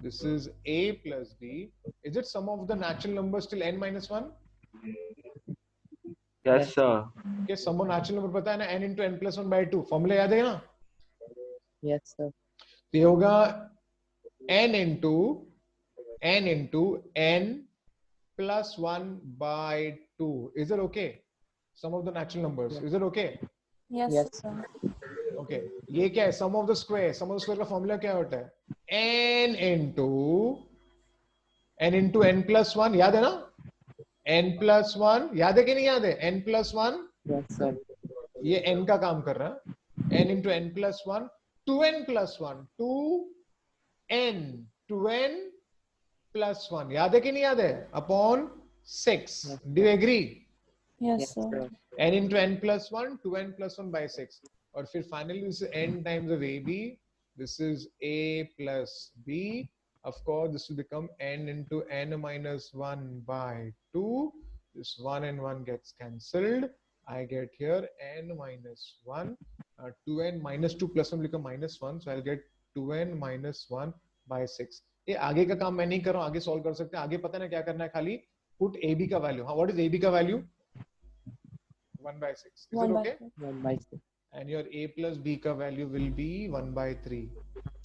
S1: this is a plus b. Is it sum of the natural numbers till n minus 1?
S4: Yes, sir.
S1: Okay, sum of natural number पता है ना, n into n plus 1 by 2, formula याद है ना?
S3: Yes, sir.
S1: तो ये होगा n into n plus 1 by 2. Is it okay? Sum of the natural numbers. Is it okay?
S9: Yes,
S3: Yes.
S9: sir.
S1: Okay. ये क्या है? Sum of the square. Sum of the square का formula क्या होता है? n into n plus 1. याद है ना? n plus 1. याद है कि नहीं याद है? n plus 1.
S3: Yes, sir.
S1: ये n का काम कर रहा है। n into n plus 1. 2n plus 1, 2n plus 1, याद है कि नहीं याद है? Upon 6. Do you agree?
S9: Yes,
S3: Yes,
S9: sir.
S3: sir.
S1: n into n plus 1, 2n plus 1 by 6. और फिर finally this is n times of ab. This is a plus b. Of course, this will become n into n minus 1 by 2. This 1 and 1 gets cancelled. I get here n minus 1. 2n minus 2 plus 1 will become minus 1. So I'll get 2n minus 1 by 6. ये आगे का काम मैं नहीं कर रहा हूँ, आगे सॉल्व कर सकते हैं। आगे पता ना क्या करना है, खाली put ab का वैल्यू। हाँ, what is ab का value? 1 by 6. Is
S9: One
S1: it
S9: by
S1: okay?
S3: 1 by 6.
S1: And your a plus b का value will be 1 by 3.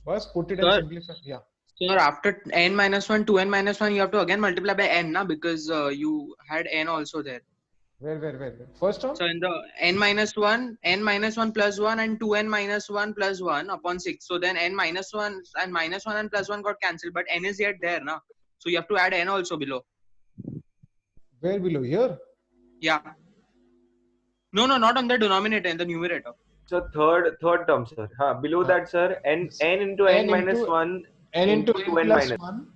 S1: Bas put it
S5: Sir.
S1: and simplify. Yeah.
S5: Sir, after n minus 1 to n minus 1, you have to again multiply by n, na? Because you had n also there.
S1: Where? First one?
S5: So in the n minus 1 plus 1 and 2n minus 1 plus 1 upon 6. So then n minus 1 and plus 1 got cancelled, but n is yet there, na? So you have to add n also below.
S1: Where below? Here?
S5: Yeah. No, not on the denominator, in the numerator.
S4: So third term, sir. Below that, sir, n into n minus 1
S1: n into n
S4: 2n
S1: plus
S4: minus
S1: 1.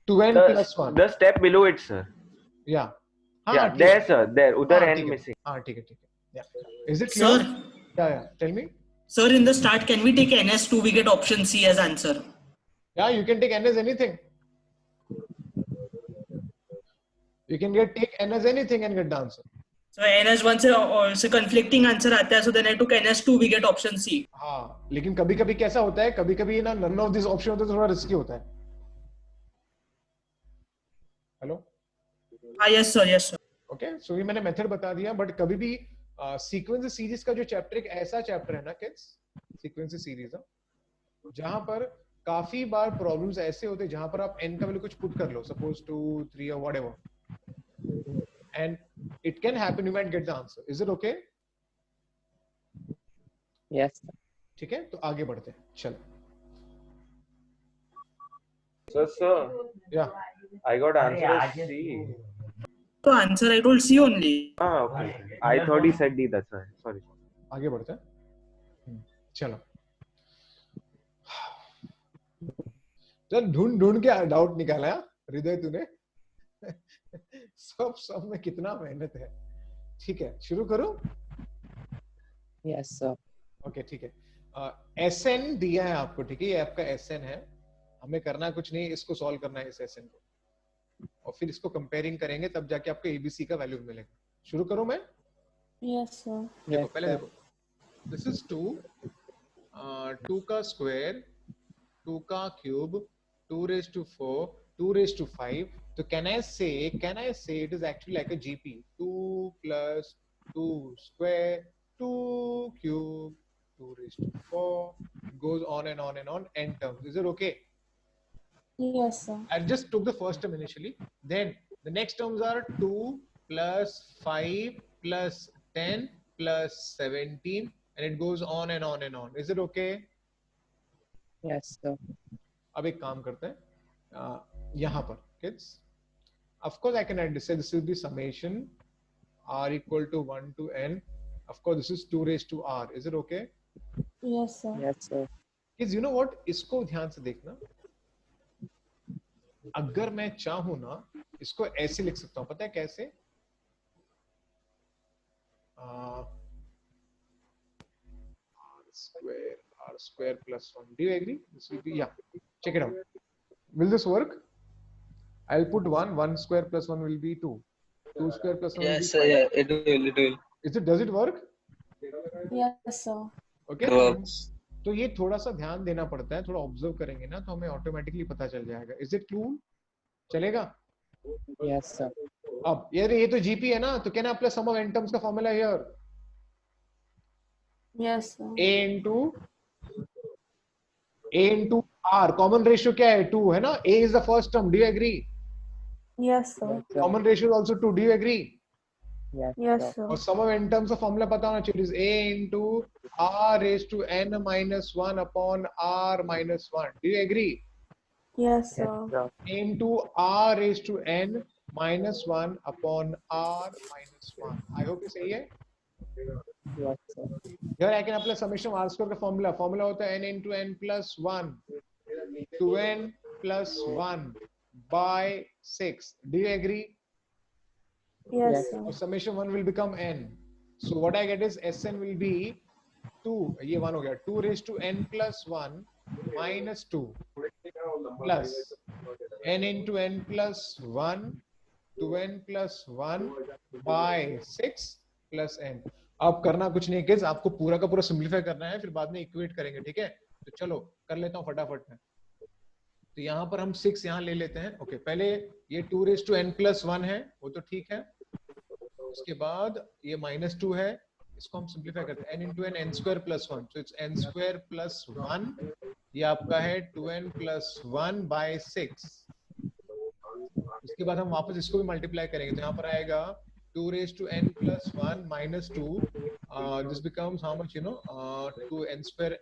S1: 2n plus 1.
S4: the step below it, sir.
S1: Yeah.
S4: Yeah,
S1: ठीक
S4: there,
S1: है।
S4: sir. There. Udhar
S1: हाँ,
S4: n
S1: ठीक है।
S4: missing.
S1: हाँ, ठीक है। Yeah. Is it clear?
S6: Sir,
S1: Yeah. Tell me.
S6: Sir, in the start, can we take NS2? We get option C as answer.
S1: Yeah, you can take n as anything. You can take n as anything and get the answer.
S6: So NS1 से conflicting answer आता है. So then I took NS2. We get option C.
S1: हाँ, लेकिन कभी कभी कैसा होता है, कभी कभी ना none of these option होते हैं, थोड़ा रिस्की होता है. हेलो.
S6: हाँ, yes sir, yes sir.
S1: Okay, so ये मैंने मेथड बता दिया. बट कभी भी सीक्वेंस सीरीज का जो चैप्टर, एक ऐसा चैप्टर है ना किड्स, सीक्वेंस सीरीज, जहां पर काफी बार प्रॉब्लम्स ऐसे होते हैं जहां पर आप n का वैल्यू कुछ पुट कर लो, सपोज 2 3 और whatever, and it can happen you might get the answer. Is it okay?
S3: Yes, sir.
S1: ठीक है, तो आगे बढ़ते हैं. चलो.
S4: Sir,
S1: या
S4: I got answer as C.
S6: So answer I told C only.
S4: Ah, okay. I thought he said D. That's why. Sorry.
S1: आगे बढ़ते हैं. चलो. चल ढूंढ के डाउट निकाला हृदय तूने. सब में कितना मेहनत है. ठीक है, शुरू करो.
S3: Yes, sir.
S1: ओके, ठीक है. SN दिया है आपको, ठीक है, ये आपका SN है. हमें करना कुछ नहीं, इसको सॉल्व करना है इस SN को, और फिर इसको कंपेयरिंग करेंगे, तब जाके आपको ABC का वैल्यू मिलेगा. शुरू करो मैं.
S9: Yes, sir.
S1: देखो,
S3: Yes,
S1: पहले
S3: sir.
S1: देखो, दिस इज 2 का स्क्वायर, 2 का cube, 2 raised to 4, 2 raised to 5. तो can I say it is actually like a GP, 2 plus 2 square, 2 cube, 2 raised to 4, it goes on and on and on, n terms. Is it okay?
S9: Yes, sir.
S1: I just took the first term initially. Then the next terms are 2 plus 5 plus 10 plus 17, and it goes on and on and on. Is it okay?
S3: Yes, sir.
S1: अब एक काम करते हैं, यहाँ पर kids, of course I can add this. This will be summation r equal to 1 to n. Of course this is 2 raised to r. Is it okay?
S9: Yes, sir.
S3: Yes, sir.
S1: Kids, you know what? इसको ध्यान से देखना. अगर मैं चाहूं ना, इसको ऐसे लिख सकता हूं. पता है कैसे? r square plus 1. Do you agree? This will be, yeah. Check it out. Will this work? I'll put 1 square plus 1 will be 2. 2 square plus 1 will be 5.
S5: Yeah, it will.
S1: Does it work?
S9: Yes, sir.
S1: Okay.
S5: It works.
S1: तो ये थोड़ा सा ध्यान देना पड़ता है, थोड़ा observe करेंगे ना, तो हमें ऑटोमेटिकली पता चल जाएगा. Is it clear? चलेगा?
S3: Yes, sir.
S1: अब यार ये तो जीपी है ना, तो can I apply sum of n terms का formula here?
S9: Yes, sir.
S1: a into r. Common ratio क्या है? 2 है ना. a is the first term. Do you agree?
S9: Yes, sir.
S1: Common ratio is also 2. Do you agree?
S3: Yes,
S9: Yes,
S3: sir.
S9: sir.
S1: और sum of n terms का formula पता होना चाहिए. a into r raised to n minus 1 upon r minus 1. Do you agree?
S9: Yes,
S3: Yes,
S9: sir.
S3: sir.
S1: Into r raised to n minus 1 upon r minus 1. I hope ये सही है.
S3: Yes, sir.
S1: Here I can apply summation of r square का formula होता है n into n plus 1 to n plus 1 by 6. Do you agree?
S9: Yes,
S3: Yes.
S9: sir.
S1: Or summation 1 will become n. So what I get is Sn will be 2. ये 1 हो गया. 2 raised to n plus 1 minus 2 plus n into n plus 1 to n plus 1 by 6 plus n. अब करना कुछ नहीं kids, आपको पूरा का पूरा सिंपलीफाई करना है, फिर बाद में इक्वेट करेंगे. ठीक है, तो चलो कर लेता हूँ फटाफट में. तो यहाँ पर हम 6 यहाँ ले लेते हैं. ओके, पहले ये 2 raised to n plus 1 है, वो तो ठीक है. उसके बाद ये -2 है, इसको हम सिंपलीफाई करते हैं. n into n square plus 1, so it's n square plus 1. ये आपका है 2n plus 1 by 6. उसके बाद हम वापस इसको भी मल्टीप्लाई करेंगे, तो यहाँ पर आएगा 2 raised to n plus 1 minus 2. This becomes how much, 2 n square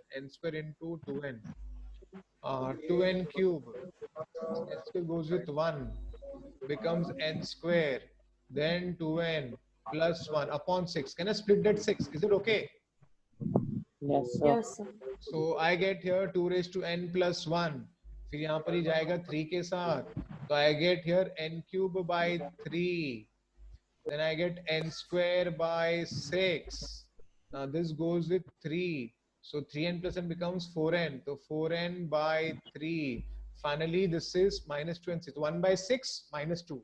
S1: into 2n. 2n cube. N square goes with 1, becomes n square. Then 2n plus 1 upon 6. Can I split that 6? Is it okay?
S3: Yes, sir.
S9: Yes, sir.
S1: So I get here 2 raised to n plus 1. फिर यहाँ पर ही जाएगा 3 के साथ. So I get here n cube by 3. Then I get n square by 6. Now this goes with 3. So 3n plus n becomes 4n. So 4n by 3. Finally, this is minus 2 and 6. 1 by 6 minus 2.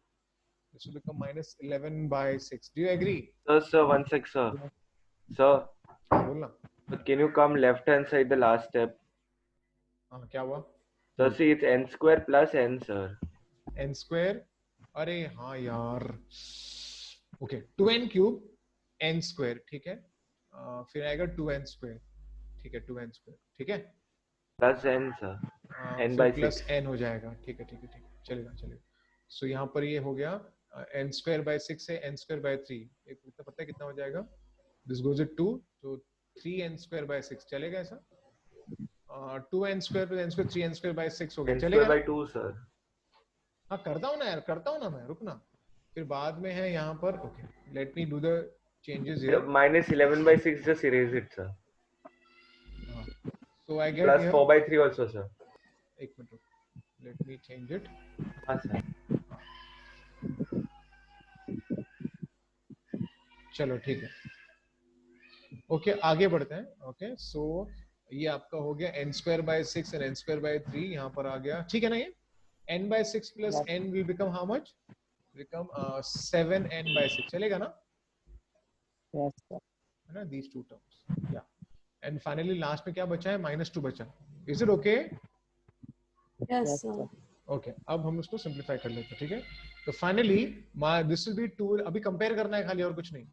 S1: This will become minus 11 by 6. Do you agree?
S4: Sir, one sec, sir. Sir,
S1: बोलना.
S4: can you come left hand side the last step?
S1: हाँ, क्या हुआ?
S4: Sir, see, it's n square plus n, sir.
S1: n square. अरे हाँ यार. Okay, 2n cube n square. ठीक है. फिर आएगा 2n square. ठीक है, 2n square. ठीक है.
S4: Plus n, sir. n by
S1: plus
S4: 6.
S1: n हो जाएगा. ठीक है, ठीक है, ठीक है. चलेगा, चलेगा. सो यहाँ पर ये हो गया n square by 6 से n square by 3. एक कितना पता है कितना हो जाएगा? This goes at 2, तो 3n square by 6 चलेगा ऐसा? 2n square plus n square 3n square by 6 हो गया.
S4: n
S1: चलेगा?
S4: square by 2, sir.
S1: हाँ करता हूँ ना यार, करता हूँ ना मैं. रुकना. फिर बाद में है यहाँ पर. Okay, let me do the changes here.
S4: Minus 11 by 6, just erase it, sir.
S1: So I get
S4: Plus
S1: here.
S4: 4 by 3 also, sir.
S1: एक मिनट रुक. Let me change it.
S4: हाँ, sir.
S1: चलो ठीक है. ओके, आगे बढ़ते हैं. ओके, सो ये आपका हो गया n square by 6 and n square by 3. यहाँ पर आ गया. ठीक है ना ये? n by 6 plus n will become how much? Become 7n by 6. चलेगा ना?
S3: Yes, sir.
S1: है ना? These two terms. Yeah. And finally last में क्या बचा है? -2 बचा. Is it okay?
S9: Yes, sir.
S1: Okay. अब हम उसको सिंप्लीफाई कर लेते हैं. ठीक है. तो फाइनली दिस विल बी 2. अभी कंपेयर करना है खाली, और कुछ नहीं.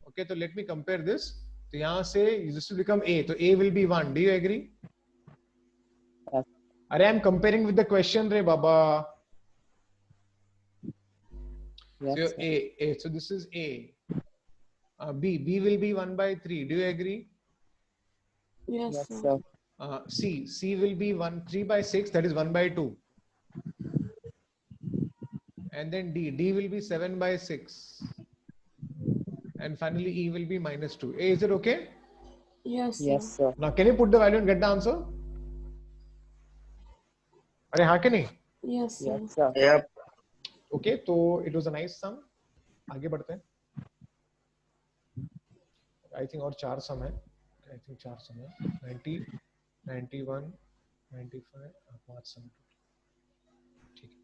S1: ओके, तो लेट मी कंपेयर दिस. तो यहाँ से दिस विल बिकम a. तो a will be 1. Do you agree?
S3: Yes.
S1: अरे I am comparing with the question रे बाबा.
S3: Yes,
S1: So
S3: sir.
S1: a. So this is a. b will be 1 by 3. Do you agree?
S9: Yes,
S3: Yes,
S9: sir.
S3: sir.
S1: c will be 3 by 6. That is 1 by 2. And then d will be 7 by 6. And finally e will be -2. A, is it okay?
S9: Yes, sir.
S3: Yes, sir.
S1: Now can you put the value and get the answer? अरे हाँ कि नहीं?
S9: Yes, sir.
S3: Yes, sir.
S4: Yep.
S1: Okay, तो it was a nice sum. आगे बढ़ते हैं. I think और 4 sum है. I think 4 sum है. 90, 91, 95, 5 sum. ठीक है.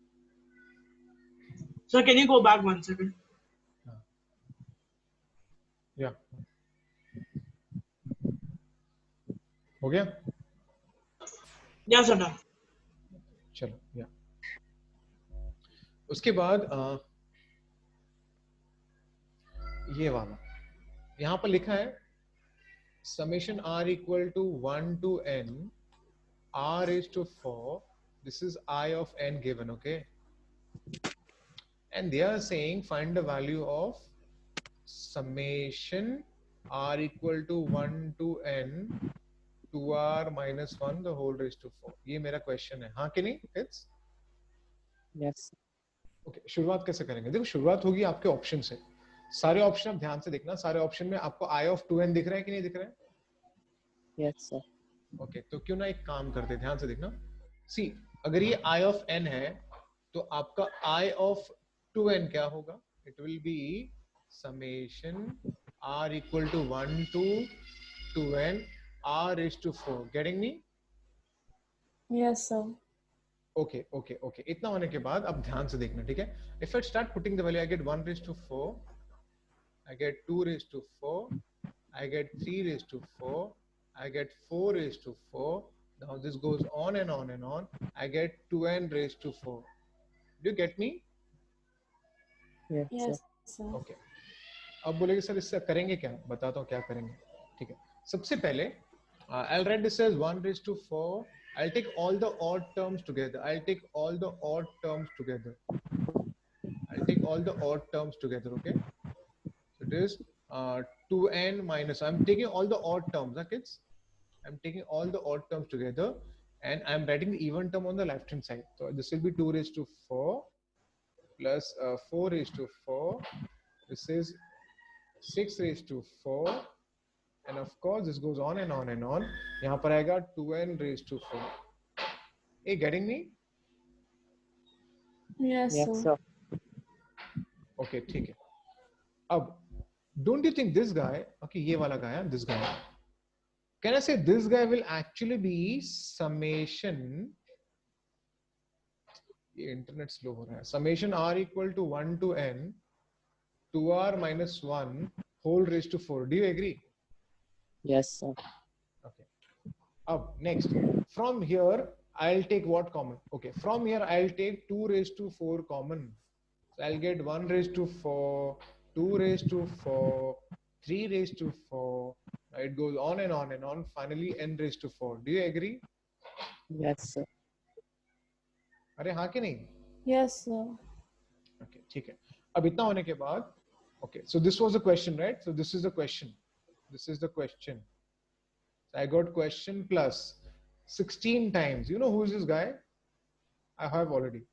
S6: Sir, can you go back 1 second?
S1: या हो गया.
S6: Yeah, sir. Done.
S1: चलो. या उसके बाद ये वाला यहाँ पर लिखा है summation r equal to 1 to n r raised to 4. This is I of n given. Okay, and they are saying find the value of summation r equal to 1 to n 2r minus 1 the whole raised to 4. ये मेरा question है. हाँ कि नहीं? It's
S3: Yes.
S1: Okay. शुरुआत कैसे करेंगे? देखो, शुरुआत होगी आपके ऑप्शन से. सारे ऑप्शन आप ध्यान से देखना. सारे ऑप्शन में आपको i of 2n दिख रहा है कि नहीं दिख रहा है?
S3: Yes, sir.
S1: ओके, तो क्यों ना एक काम करते हैं, ध्यान से देखना. सी, अगर ये i of n है तो आपका i of 2n क्या होगा? It will be summation r equal to 1 to 2n r raised to 4. Getting me?
S9: Yes, sir.
S1: Okay okay okay. इतना होने के बाद अब ध्यान से देखना. ठीक है. If I start putting the value, I get 1 raised to 4, I get 2 raised to 4, I get 3 raised to 4, I get 4 raised to 4. Now this goes on and on and on. I get 2n raised to 4. Do you get me?
S3: Yes,
S9: Yes,
S3: sir.
S9: sir.
S1: Okay. अब बोलेगे sir इससे करेंगे क्या? बताता हूँ क्या करेंगे. ठीक है. सबसे पहले I'll write this as 1 raised to 4. I'll take all the odd terms together. I'll take all the odd terms together. I'll take all the odd terms together. Okay. So it is 2n minus. I'm taking all the odd terms, huh, kids? I'm taking all the odd terms together, and I'm writing the even term on the left hand side. So this will be 2 raised to 4 plus 4 raised to 4. This is 6 raised to 4. And of course, this goes on and on and on. यहाँ पर आएगा 2n raised to 4. Hey, getting me?
S9: Yes,
S3: Yes,
S9: sir.
S3: sir.
S1: Okay, ठीक है. अब, don't you think this guy? Okay, ये वाला guy, this guy. Can I say this guy will actually be summation? ये internet slow हो रहा है. Summation r equal to 1 to n 2r minus 1 whole raised to 4. Do you agree?
S3: Yes, sir.
S1: Okay. Up next, from here I'll take what common? Okay, from here I'll take 2 raised to 4 common. So I'll get 1 raised to 4, 2 raised to 4, 3 raised to 4. It goes on and on and on. Finally, n raised to 4. Do you agree?
S3: Yes, sir.
S1: अरे हाँ कि नहीं?
S9: Yes, sir.
S1: Okay, ठीक है. अब इतना होने के बाद, okay. So this was the question, right? So this is the question. This is the question. So I got question plus 16 times. You know who is this guy? I have already.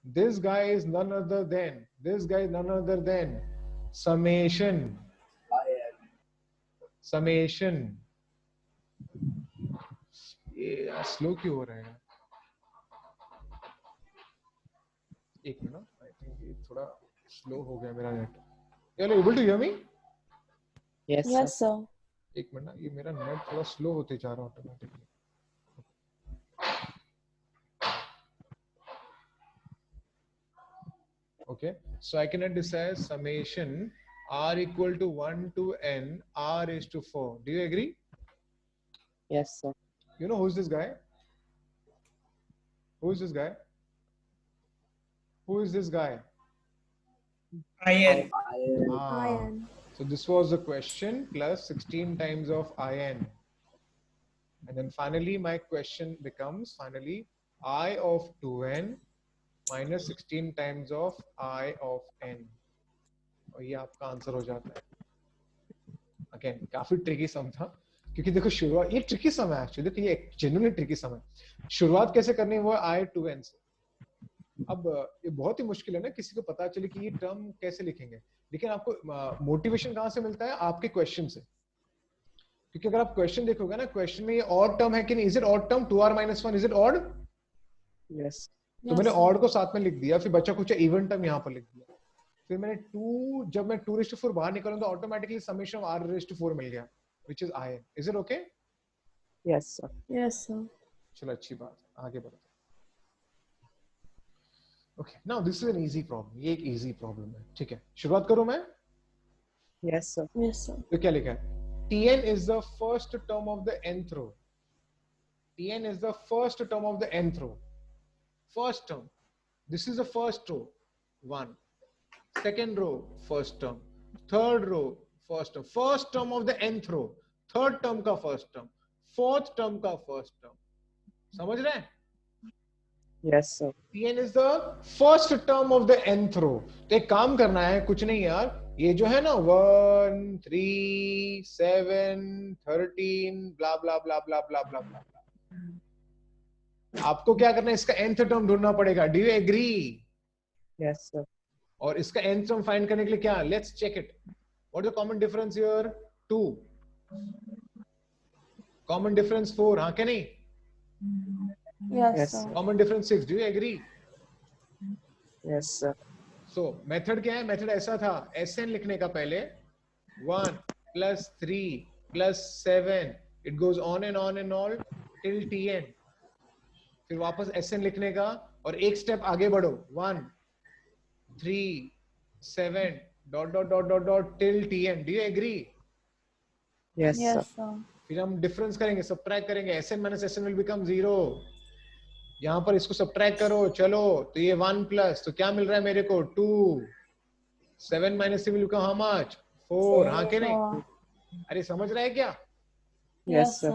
S1: This guy is none other than. This guy is none other than summation. Summation. ये slow क्यों हो रहा है? एक minute, I think ये थोड़ा slow हो गया मेरा net. You are able to hear me?
S3: Yes,
S9: Yes,
S3: sir.
S9: sir.
S1: एक मिनट, ये मेरा नेट थोड़ा स्लो होते जा रहा है automatically. Okay, so I can write this as summation r equal to 1 to n r raised to 4. Do you agree?
S3: Yes, sir.
S1: You know who's this guy? Who is this guy? Who is this guy?
S6: IN.
S1: Ah,
S9: Iron.
S1: so this was the question plus 16 times of in. And then finally my question becomes finally I of 2n minus 16 times of I of n. और ये आपका answer हो जाता है. Again काफी tricky सम था क्योंकि देखो शुरुआत ये ट्रिकी सम है एक्चुअली. देखो ये जेन्युइनली ट्रिकी सम है. शुरुआत कैसे करनी है वो I 2n से. अब ये बहुत ही मुश्किल है ना किसी को पता चले कि ये टर्म कैसे लिखेंगे. लेकिन आपको मोटिवेशन कहाँ से मिलता है? आपके क्वेश्चन से. क्योंकि अगर आप क्वेश्चन देखोगे ना, क्वेश्चन में ये ऑड टर्म है कि नहीं? Is it odd term? 2r minus 1 is it odd?
S3: Yes.
S1: तो मैंने ऑड को साथ में लिख दिया, फिर बच्चा कुछ इवन टर्म यहाँ पर लिख दिया. फिर मैंने 2 जब मैं 2 raised to 4 बाहर निकालूं तो automatically summation r raised to 4 मिल गया, which is i. Is it okay?
S3: Yes, sir.
S9: Yes, sir.
S1: चलो अच्छी बात, आगे बढ़ो. Okay, now this is an easy problem. ये एक इजी प्रॉब्लम है. ठीक है, शुरुआत करूं मैं?
S3: Yes, sir.
S9: Yes, sir.
S1: तो क्या लिखा है? Tn is the first term of the nth row. Tn is the first term of the nth row. First term. This is the first row. 1. Second row, first term. Third row, first term. First term of the nth row. Third term का first term. Fourth term का first term. समझ रहे हैं?
S3: Yes, sir.
S1: Tn is the first term of the nth row. तो एक काम करना है, कुछ नहीं यार. ये जो है ना 1, 3, 7, 13 ब्ला ब्ला ब्ला ब्ला ब्ला ब्ला ब्ला. आपको क्या करना है? इसका nth टर्म ढूंढना पड़ेगा. Do you agree?
S3: Yes, sir.
S1: और इसका nth टर्म फाइंड करने के लिए क्या? Let's check it. What is the common difference here? 2. Common difference 4. हाँ क्या नहीं?
S9: Yes,
S3: Yes,
S9: sir.
S1: Common difference 6. Do you agree?
S3: Yes, sir.
S1: So method क्या है? मेथड ऐसा था, Sn लिखने का पहले 1 plus 3 plus 7 it goes on and on and on till Tn. फिर वापस Sn लिखने का और एक स्टेप आगे बढ़ो. 1 3 7 dot dot dot dot dot till Tn. Do you agree?
S3: Yes, sir.
S9: Yes, sir.
S1: फिर हम डिफरेंस करेंगे, सब्ट्रैक्ट करेंगे. Sn minus Sn will become 0. यहाँ पर इसको सब्ट्रैक्ट करो. चलो, तो ये 1 प्लस, तो क्या मिल रहा है मेरे को? 2. 7 minus 3 will become how much? 4. हाँ के नहीं?
S9: 4.
S1: अरे समझ रहा है क्या?
S3: Yes, sir.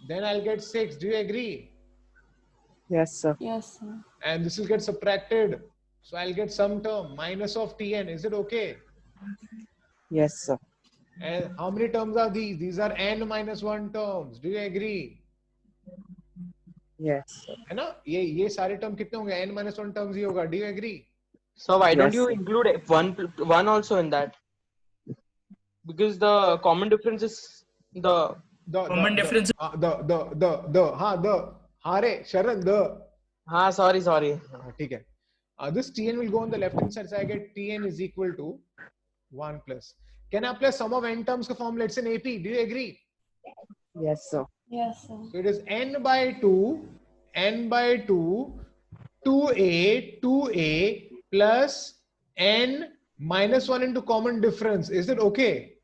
S1: Then I'll get 6. Do you agree?
S3: Yes, sir.
S9: Yes, sir.
S1: And this will get subtracted. So I'll get some term minus of Tn. Is it okay?
S3: Yes, sir.
S1: And how many terms are these? These are n minus 1 terms. Do you agree?
S3: Yes, sir.
S1: है ना? ये सारे term कितने होंगे? n minus 1 terms ही होगा. Do you agree?
S5: So why don't
S3: Yes,
S5: you
S3: sir.
S5: include one also in that? Because the common difference is the
S6: Common difference.
S1: हाँ रे शरण
S5: sorry.
S1: हाँ ठीक है. This Tn will go on the left hand side, so I get Tn is equal to 1 plus. Can I apply sum of n terms का form? Let's say in AP. Do you agree?
S3: Yes, sir.
S9: Yes, sir.
S1: So it is n by 2, 2a plus n minus 1 into common difference. Is it okay?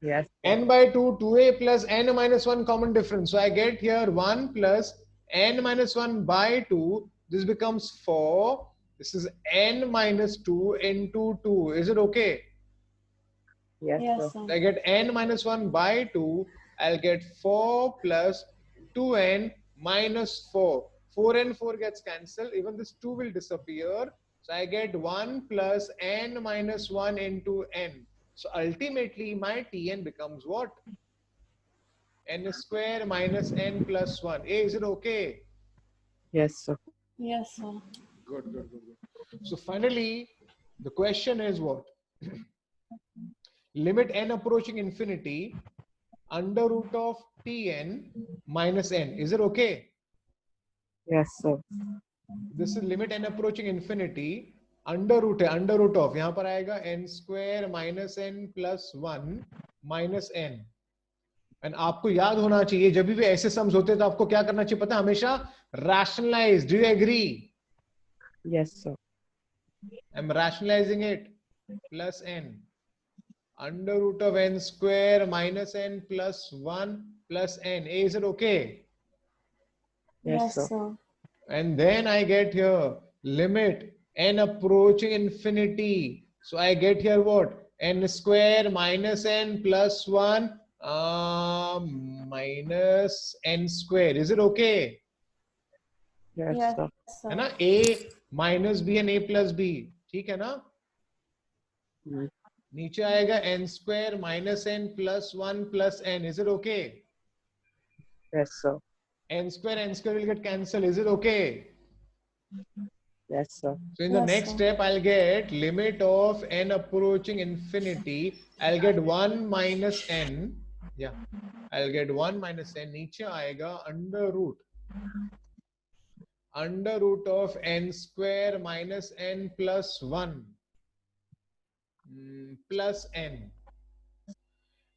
S3: Yes, sir.
S1: N by 2, 2a plus n minus 1 common difference. So I get here 1 plus n minus 1 by 2. This becomes 4. This is n minus 2 into 2. Is it okay?
S3: Yes,
S9: Yes,
S3: sir.
S9: sir.
S1: I get n minus 1 by 2. I'll get 4 plus 2n minus 4. 4 and 4 gets cancelled. Even this 2 will disappear. So I get 1 plus n minus 1 into n. So ultimately my Tn becomes what? N square minus n plus 1. Hey, is it okay?
S3: Yes, sir.
S9: Yes, sir.
S1: Good, good, good, good. So finally, the question is what? Limit n approaching infinity under root of Tn minus n. Is it okay?
S3: Yes, sir.
S1: This is limit n approaching infinity under root of यहाँ पर आएगा n square minus n plus 1 minus n. And आपको याद होना चाहिए जब भी ऐसे सम्स होते हैं तो आपको क्या करना चाहिए पता है हमेशा rationalize. Do you agree?
S3: Yes, sir.
S1: I'm rationalizing it. Plus n under root of n square minus n plus 1 plus n. Is it okay?
S3: Yes,
S9: Yes,
S3: sir.
S9: sir.
S1: And then I get here limit n approaching infinity. So I get here what? N square minus n plus 1 minus n square. Is it okay?
S3: Yes,
S9: Yes,
S3: sir.
S1: है
S9: sir.
S1: ना? A minus b and a plus b. ठीक है ना?
S3: Hmm.
S1: नीचे आएगा n square minus n plus 1 plus n. Is it okay?
S3: Yes, sir.
S1: N square will get cancelled. Is it okay?
S3: Yes, sir.
S1: So in the
S9: Yes,
S1: next
S9: sir.
S1: step, I'll get limit of n approaching infinity. I'll get 1 minus n. Yeah, I'll get 1 minus n. नीचे आएगा under root of n square minus n plus 1 plus n.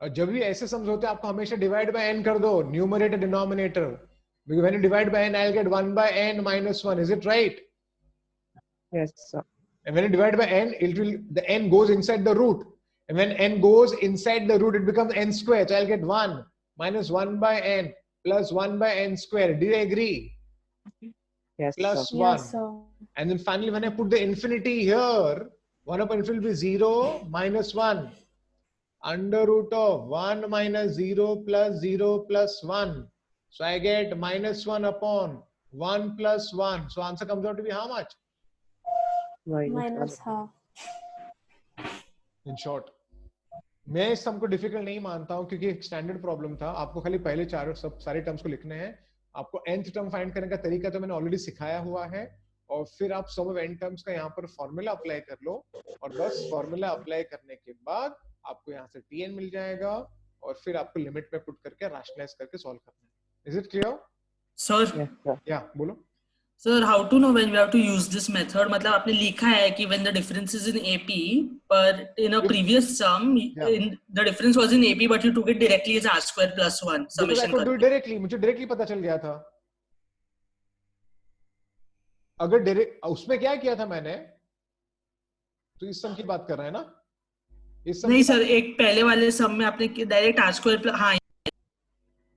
S1: और जब भी ऐसे sums होते हैं आपको हमेशा डिवाइड बाय n कर दो, numerator denominator. Because when you divide by n, I'll get 1 by n minus 1. Is it right?
S3: Yes, sir.
S1: And when you divide by n, the n goes inside the root. And when n goes inside the root, it becomes n squared. So I'll get 1 minus 1 by n plus 1 by n squared. Do you agree?
S3: Yes,
S1: Plus
S3: sir.
S1: 1.
S9: Yes, sir.
S1: And then finally, when I put the infinity here, 1 upon infinity will be 0 minus 1. Under root of 1 minus 0 plus 1. So I get minus 1 upon 1 plus 1. So answer comes out to be how much?
S9: Minus half.
S1: In short, मैं इस सम को difficult नहीं मानता हूं क्योंकि एक standard problem था. आपको खाली पहले सारे टर्म्स को लिखने हैं. आपको nth टर्म फाइंड करने का तरीका तो मैंने ऑलरेडी सिखाया हुआ है. और फिर आप सम ऑफ n टर्म्स का यहाँ पर फॉर्मूला अप्लाई कर लो. और बस फॉर्मूला अप्लाई करने के बाद आपको यहाँ से Tn मिल जाएगा. और फिर आपको लिमिट में पुट करके रैशनलाइज करके सॉल्व करना है. Is it clear?
S6: Sir
S3: Yes, sir.
S1: या बोलो.
S6: Sir how to know when we have to use this method. मतलब आपने लिखा है कि when the difference is in AP, पर in a previous sum the difference was in AP but you took it directly as r square plus 1 summation करके.
S1: Directly मुझे directly पता चल गया था. अगर डायरेक्ट उसमें क्या किया था मैंने, तो इस सम की बात कर रहे हैं ना? इस सम
S6: नहीं सर, एक पहले वाले सम में आपने डायरेक्ट r square plus, हाँ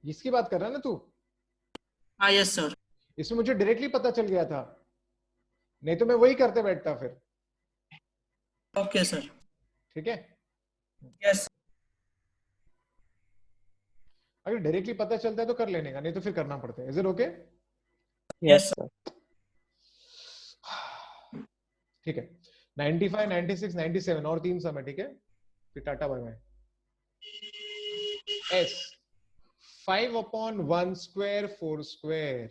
S1: इसकी बात कर रहा है ना तू?
S6: हाँ यस सर.
S1: इसमें मुझे डायरेक्टली पता चल गया था, नहीं तो मैं वही करते बैठता फिर.
S6: Okay sir.
S1: ठीक है.
S6: यस.
S1: अगर डायरेक्टली पता चलता है तो कर लेने का, नहीं तो फिर करना पड़ता है. Is it okay?
S3: Yes, sir.
S1: ठीक है. 95, 96, 97 और 3 सम है. ठीक है, फिर tata bye bye. S 5 upon 1 square 4 square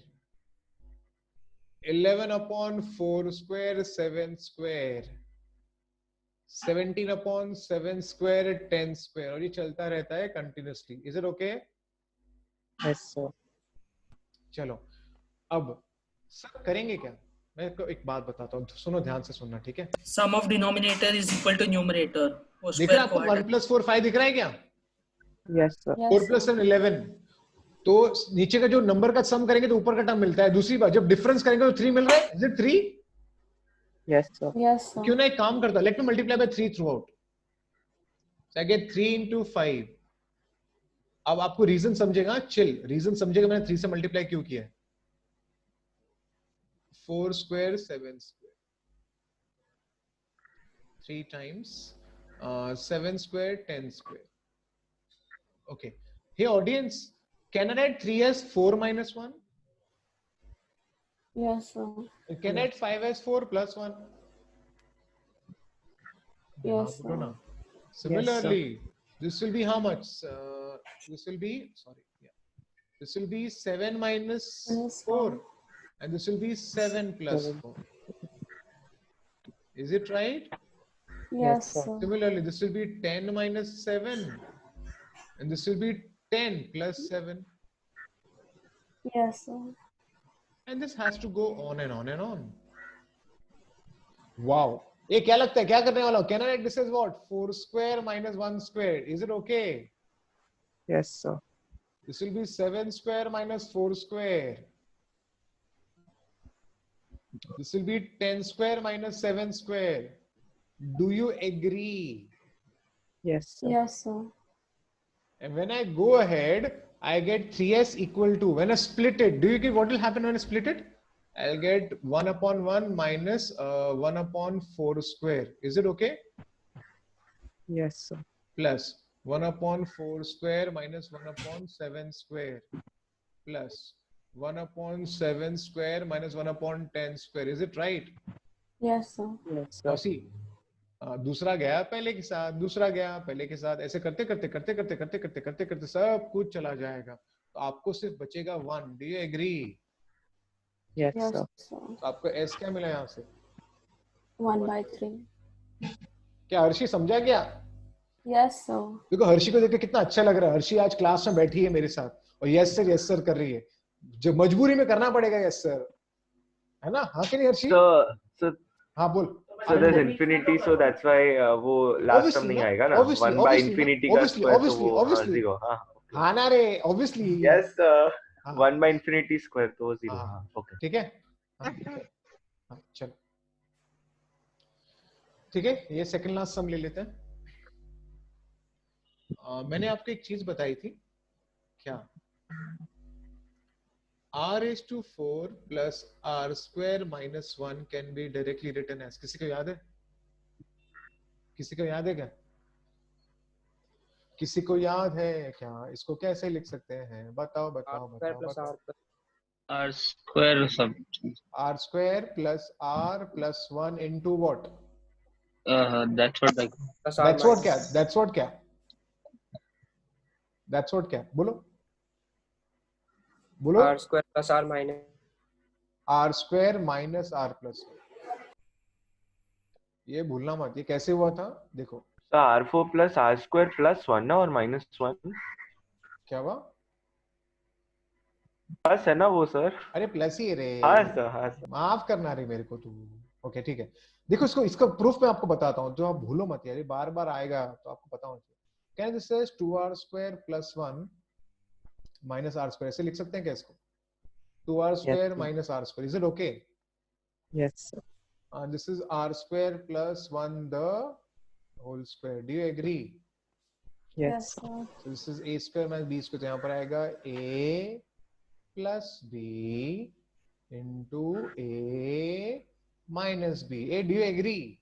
S1: 11 upon 4 square 7 square 17 upon 7 square 10 square. और ये चलता रहता है continuously. Is it okay?
S3: Yes, sir.
S1: चलो अब सब करेंगे क्या? मैं आपको एक बात बताता हूँ, सुनो ध्यान से सुनना. ठीक है,
S6: sum of denominator is equal to numerator.
S1: दिख रहा है आपको? 1 plus 4 5 दिख रहा है क्या?
S3: Yes, sir.
S1: 4 plus 7 11. तो नीचे का जो नंबर का सम करेंगे तो ऊपर का टर्म मिलता है, दूसरी बात जब डिफरेंस करेंगे तो 3 मिल रहा है, is it 3?
S3: Yes, sir.
S9: Yes, sir.
S1: क्यों ना एक काम करता, let me multiply by 3 through out, so I get 3 into 5. अब आपको रीजन समझेगा, चिल, रीजन समझेगा मैंने 3 से मल्टीप्लाई क्यों किया है. 4 square 7 square 3 times 7 square 10 square. Okay, hey audience, can I write 3 as 4 minus 1?
S9: Yes, sir.
S1: Can I write 5 as 4 plus 1?
S9: Yes,
S1: Haan,
S9: sir.
S1: na. Similarly, this will be how much? This will be, sorry, yeah. This will be 7 minus
S9: Minus
S1: 4.
S9: four.
S1: And this will be 7 plus 4. Is it right?
S9: Yes,
S3: sir.
S9: sir.
S1: Similarly, this will be 10 minus 7. And this will be 10 plus 7.
S9: Yes, sir.
S1: And this has to go on and on and on. Wow. ये क्या लगता है, क्या करने वाला हूँ? Can I write this as what? 4 square minus 1 square. Is it okay?
S3: Yes, sir.
S1: This will be 7 square minus 4 square. This will be 10 square minus 7 square. Do you agree?
S3: Yes, sir.
S9: Yes, sir.
S1: And when I go ahead, I get 3s equal to, when I split it, do you get what will happen when I split it? I'll get 1 upon 1 minus 1 upon 4 square. Is it okay?
S3: Yes, sir.
S1: Plus 1 upon 4 square minus 1 upon 7 square plus 1 upon 7 square minus 1 upon 10 square. Is it right?
S9: Yes, sir.
S3: Yes, sir.
S1: see, दूसरा गया पहले के साथ, दूसरा गया पहले के साथ, ऐसे करते करते करते करते करते करते करते करते सब कुछ चला जाएगा, तो आपको सिर्फ बचेगा 1. Do you agree?
S3: Yes,
S9: Yes,
S3: sir.
S9: sir.
S1: तो आपको s क्या मिला यहाँ से?
S9: 1/3.
S1: क्या हर्षी समझा क्या?
S9: Yes, sir.
S1: देखो हर्षी को देख के कितना अच्छा लग रहा है. हर्षी आज क्लास में बैठी है मेरे साथ और यस सर कर रही है, जो मजबूरी में करना पड़ेगा यस सर, है ना? हाँ कि नहीं हर्षी?
S4: So
S1: हाँ बोल.
S4: there's infinity, so that's why वो last term नहीं आएगा ना. 1 by infinity का square तो वो zero.
S1: हाँ ना रे, obviously.
S4: Yes, 1 by infinity square तो zero. Okay.
S1: ठीक है. हाँ, ठीक है. हाँ, चलो. ठीक है, ये सेकंड लास्ट सम ले लेते हैं. मैंने आपको एक चीज बताई थी क्या? r raised to 4 plus r square minus 1 can be directly written as, किसी को याद है? किसी को याद है क्या? किसी को याद है क्या? इसको कैसे लिख सकते हैं? बताओ बताओ बताओ.
S5: R square सब.
S1: r square plus r plus 1 into what?
S5: That's what like.
S1: That's what क्या? That's what क्या? That's what क्या? बोलो. बोलो.
S8: R square plus R minus.
S1: R square minus R plus 1. ये भूलना मत. ये कैसे हुआ था? देखो.
S4: So R4 plus R square plus 1 ना, और minus 1.
S1: क्या हुआ?
S4: प्लस है ना वो सर?
S1: अरे प्लस ही है रे.
S4: हाँ सर.
S1: माफ करना रे मेरे को तू. ओके ठीक है. देखो इसका प्रूफ मैं आपको बताता हूँ, जो आप भूलो मत यार, बार बार आएगा तो आपको पता होना चाहिए. Can this is 2r square plus 1 minus r square, ऐसे लिख सकते हैं क्या इसको? 2r square minus r square. Is it okay?
S3: Yes, sir.
S1: This is r square plus 1 the whole square. Do you agree?
S3: Yes.
S9: sir.
S1: So this is a square minus b square. तो यहाँ पर आएगा a plus b into a minus b. A, do you agree?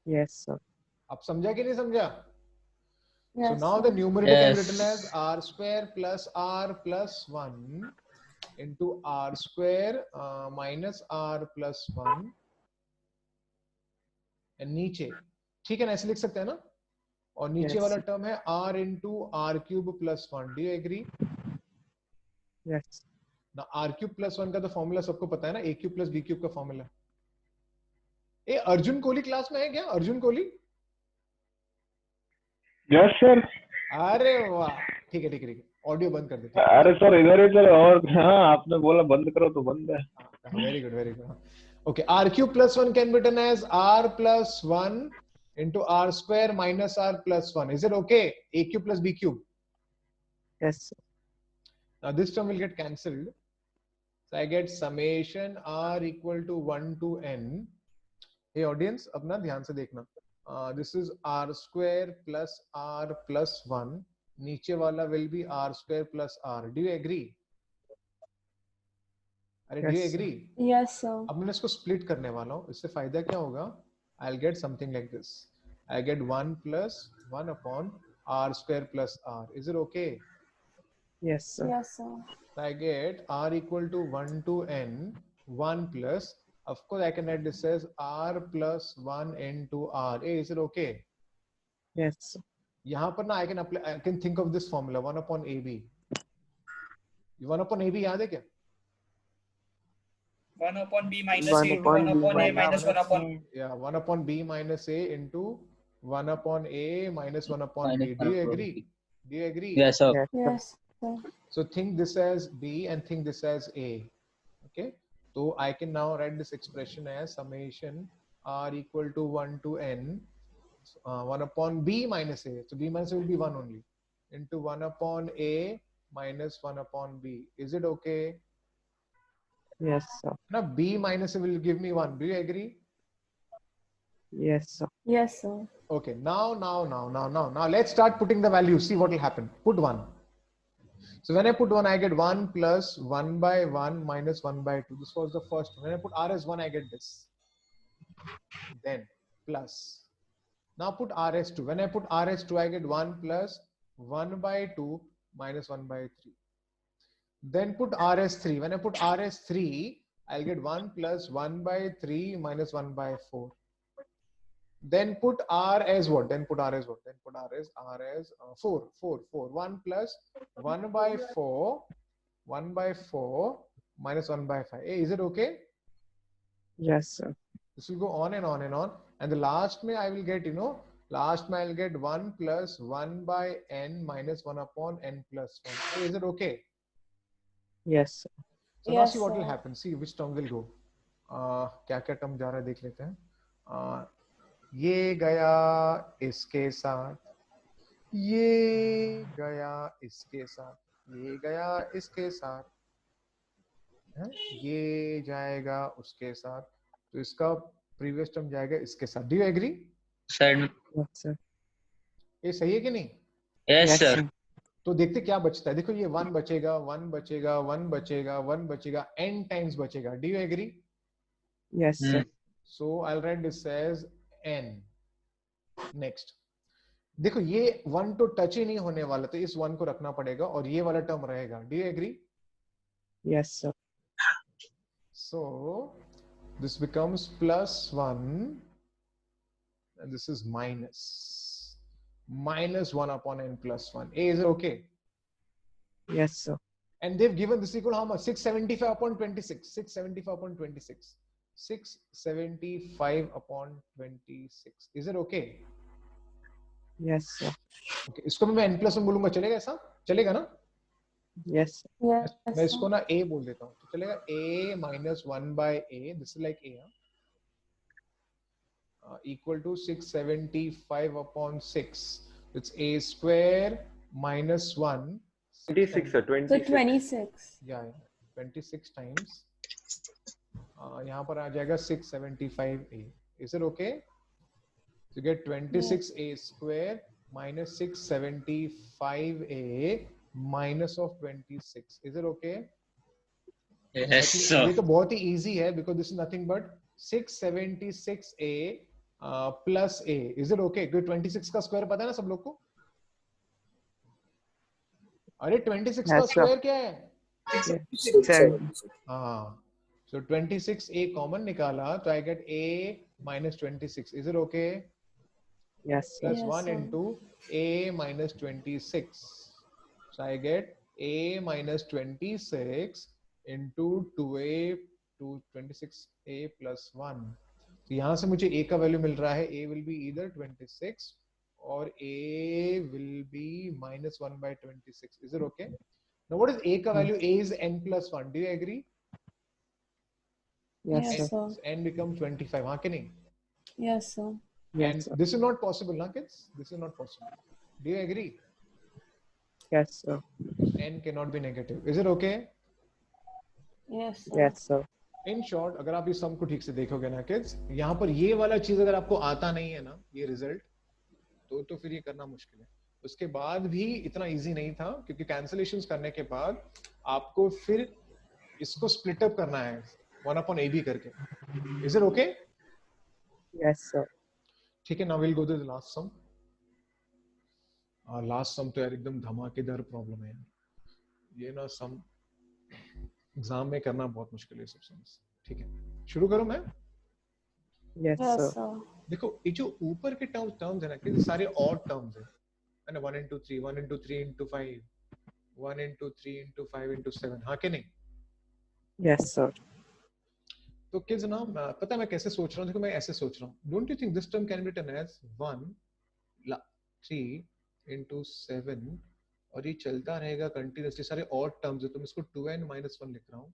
S3: Yes, sir.
S1: आप समझा कि नहीं समझा?
S9: Yes,
S1: So now
S9: sir.
S1: the numerator can be
S5: Yes.
S1: written as r square plus r plus 1 into r square minus r plus 1 and नीचे, ठीक है ना, ऐसे लिख सकते हैं ना? और नीचे
S3: Yes.
S1: वाला टर्म है r into r cube plus 1. Do you agree?
S3: Yes.
S1: ना r cube plus 1 का तो फॉर्मूला सबको पता है ना, a cube plus b cube का फॉर्मूला. ए अर्जुन कोहली क्लास में है क्या? अर्जुन कोहली?
S10: Yes sir.
S1: अरे वाह, ठीक है ठीक है ठीक है. ऑडियो बंद कर देते.
S10: अरे सर इधर ही सर. और हाँ आपने बोला बंद करो तो बंद है.
S1: Very good very good. Okay, r cube plus 1 can be written as r plus 1 into r square minus r plus 1. Is it okay? A cube plus b cube.
S3: Yes, sir.
S1: Now this term will get cancelled. So I get summation r equal to 1 to n. Hey audience, अब ना ध्यान से देखना. This is r square plus r plus 1. नीचे वाला will be r square plus r. Do you agree? अरे do you agree?
S9: Yes, sir.
S1: अब मैं इसको split करने वाला हूँ. इससे फायदा क्या होगा? I'll get something like this. I get 1 plus 1 upon r square plus r. Is it okay?
S3: Yes, sir.
S9: Yes, sir.
S1: So I get r equal to 1 to n, 1 plus, of course I can write this as r plus 1 n to r. Hey, is it okay?
S3: Yes, sir.
S1: यहाँ पर ना I can think of this formula 1 upon ab. 1 upon ab याद है क्या?
S6: 1 upon b minus
S3: 1
S6: a,
S3: upon
S6: 1
S3: b
S6: upon a
S3: minus
S6: minus 1 upon.
S1: Yeah, 1 upon b minus a into 1 upon a minus 1 upon b. Do you agree? Do you agree?
S5: Yes, sir.
S3: Yes, sir.
S9: Yes, sir.
S1: So think this as b and think this as a. Okay. So I can now write this expression as summation r equal to 1 to n, 1 upon b minus a. So b minus a will be 1 only, into 1 upon a minus 1 upon b. Is it okay?
S3: Yes, sir.
S1: Now b minus a will give me 1. Do you agree?
S3: Yes, sir.
S9: Yes, sir.
S1: Okay. Now let's start putting the values. See what will happen. Put 1. So when I put 1, I get 1 plus 1 by 1 minus 1 by 2. This was the first one. When I put r as 1, I get this. Then plus. Now put r as 2. When I put r as 2, I get 1 plus 1 by 2 minus 1 by 3. Then put r as 3. When I put r as 3, I'll get 1 plus 1 by 3 minus 1 by 4. Then put r as what? Then put r as what? Then put r as 4. 1 plus 1 by 4 minus 1 by 5. Hey, is it okay?
S3: Yes, sir.
S1: This will go on and on and on. And the last may I will get, I'll get 1 plus 1 by n minus 1 upon n plus 1. Hey, is it okay?
S3: Yes, sir.
S1: So now
S9: Yes,
S1: see what will
S9: sir.
S1: happen. See which term will go. क्या term जा रहा है देख लेते हैं. ये गया इसके साथ, ये गया इसके साथ, ये गया इसके साथ, ये जाएगा उसके साथ. तो इसका प्रीवियस टर्म जाएगा इसके साथ. Do you agree?
S5: Sir.
S3: Yes, sir.
S1: ये सही है कि नहीं?
S5: Yes, sir.
S1: तो देखते क्या बचता है. देखो ये 1 बचेगा, 1 बचेगा, 1 बचेगा, 1 बचेगा, n टाइम्स बचेगा. Do you agree?
S3: Yes, sir.
S1: So I'll write this as n. Next. देखो ये 1 तो टच ही नहीं होने वाला, तो इस 1 को रखना पड़ेगा और ये वाला टर्म रहेगा. Do you agree?
S3: Yes, sir.
S1: So this becomes plus 1 and this is minus 1 upon n plus 1. Is it okay?
S3: Yes, sir.
S1: And they've given this equal how much? 675 upon 26. 675 upon 26. 675 upon 26. Is it okay?
S3: Yes, sir.
S1: Okay. इसको भी मैं n plus 1 बोलूंगा, चलेगा ऐसा? चलेगा ना?
S3: Yes, sir.
S9: Yes,
S1: मैं इसको
S9: sir.
S1: ना a बोल देता हूँ. तो चलेगा a minus 1 by a. This is like a. Equal to 675 upon 6. It's a square minus 1.
S4: 26 or
S9: So
S4: 26.
S9: 26.
S1: Yeah, 26 times. यहाँ पर आ जाएगा 675a. Is it okay? So you get 26a square minus 675a minus of 26. Is it okay?
S5: Yes,
S1: Actually,
S5: sir.
S1: ये तो बहुत ही easy है because this is nothing but 676a plus a. Is it okay? क्योंकि 26 का square पता है ना सब लोग को? अरे 26 का
S3: Yes, sir.
S1: स्क्वायर क्या है?
S3: 670.
S1: हाँ. So 26a common निकाला, तो I get a minus 26. Is it okay?
S3: Yes, sir.
S1: Plus
S9: Yes,
S1: 1
S9: sir.
S1: into a minus 26. So I get a minus 26 into 2a to 26a plus 1. तो यहाँ से मुझे a का वैल्यू मिल रहा है. a will be either 26 or a will be minus 1 by 26. Is it okay? Now what is a का value? a is n plus 1. Do you agree?
S3: Yes,
S9: Yes,
S3: sir.
S9: sir.
S1: n becomes 25. हाँ कि नहीं?
S9: Yes, sir.
S3: Yes,
S1: And
S3: sir.
S1: this is not possible, na kids? This is not possible. Do you agree?
S3: Yes, sir.
S1: n cannot be negative. Is it okay?
S9: Yes, sir.
S3: Yes, sir.
S1: In short अगर आप इस सम को ठीक से देखोगे ना kids, यहाँ पर ये वाला चीज अगर आपको आता नहीं है ना, ये रिजल्ट, तो फिर ये करना मुश्किल है. उसके बाद भी इतना इजी नहीं था, क्योंकि कैंसलेशंस करने के बाद आपको फिर इसको स्प्लिट अप करना है 1/AB करके. Is it okay?
S3: Yes, sir.
S1: ठीक है, now will go to the last sum. Last sum तो यार एकदम धमाकेदार प्रॉब्लम है यार. ये ना सम एग्जाम में करना बहुत मुश्किल है सब सम्स. ठीक है, शुरू करूं मैं?
S3: Yes,
S9: Yes,
S3: sir.
S9: sir.
S1: देखो ये जो ऊपर के टर्म्स है ना कि सारे ऑड टर्म्स है ना. 1 into 3, 1 into 3 into 5, 1 into 3 into 5 into 7. हाँ कि नहीं?
S3: Yes, sir.
S1: तो किड्स ना पता है मैं कैसे सोच रहा हूँ. देखो मैं ऐसे सोच रहा हूँ. Don't you think this term can be written as 1 3 into 7 और ये चलता रहेगा कंटिन्यूअसली. सारे ऑड टर्म्स है, तो मैं इसको 2n - 1 लिख रहा हूँ.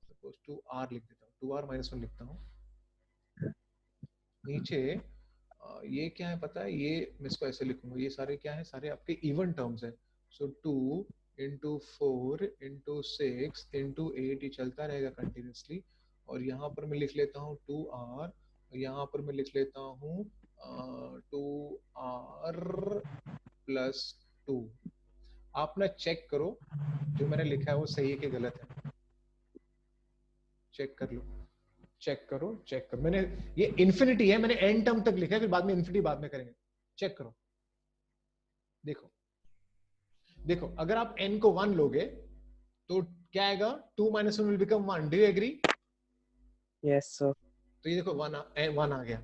S1: सपोज 2r लिख देता हूँ, 2r - 1 लिखता हूँ. नीचे ये क्या है पता है, ये मैं इसको ऐसे लिखूंगा. ये सारे क्या है, सारे आपके इवन टर्म्स है. सो 2 into 4 into 6 into 8 ये चलता रहेगा कंटिन्यूअसली. और यहाँ पर मैं लिख लेता हूँ 2r, यहाँ पर मैं लिख लेता हूँ 2r plus 2. आप ना चेक करो जो मैंने लिखा है वो सही है कि गलत है. चेक कर लो, चेक करो, चेक करो. मैंने ये इन्फिनिटी है, मैंने एन टर्म तक लिखा है, फिर बाद में इन्फिनिटी बाद में करेंगे. चेक करो, देखो देखो. अगर आप n को 1 लोगे तो क्या आएगा? 2 - 1 will become 1. Do you agree?
S3: Yes, sir.
S1: तो ये देखो 1 आ गया.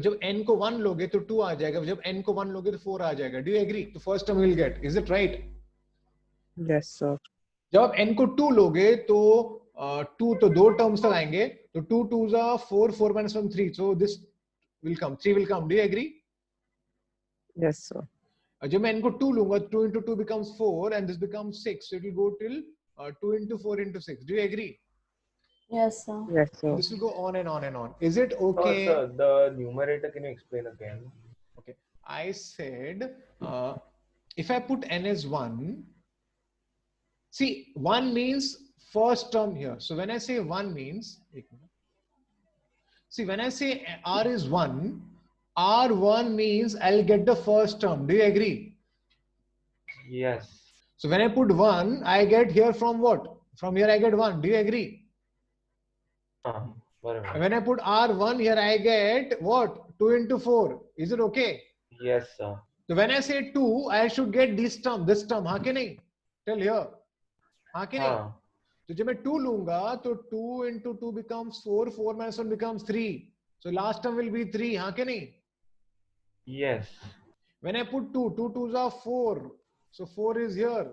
S1: जब n को 1 लोगे तो 2 आ जाएगा. जब n को 1 लोगे तो 4 आ जाएगा. Do you agree? तो first term will get. Is it right?
S3: Yes, sir.
S1: जब आप n को 2 लोगे तो 2 तो 2 टर्म्स तक आएंगे. तो 2 2s are 4, 4 - 1 3. So this will come, 3 will come. Do you agree?
S3: Yes, sir.
S1: जब मैं n को 2 लूंगा, 2 into 2 becomes 4 and this becomes 6. So it will go till 2 into 4 into 6. Do you agree?
S9: Yes, sir.
S3: Yes, sir.
S1: This will go on and on and on. Is it okay?
S4: Sir, the numerator, can you explain again?
S1: Okay. I said if I put n as 1, see 1 means first term here. So when I say 1 means, see when I say r is 1, r1 means I'll get the first term. Do you agree?
S4: Yes.
S1: So when I put 1, I get here from what? From here I get 1. Do you agree?
S4: Whatever.
S1: When I put r1 here, I get what? 2 into 4. Is it okay?
S4: Yes, sir.
S1: So when I say 2, I should get this term. हाँ कि नहीं? Tell here. हाँ कि नहीं? तो जब मैं 2 लूंगा तो 2 into 2 becomes 4, 4 - 1 becomes 3. So last term will be 3. हाँ कि नहीं?
S4: Yes.
S1: When I put 2, 2 2s are 4. So 4 is here.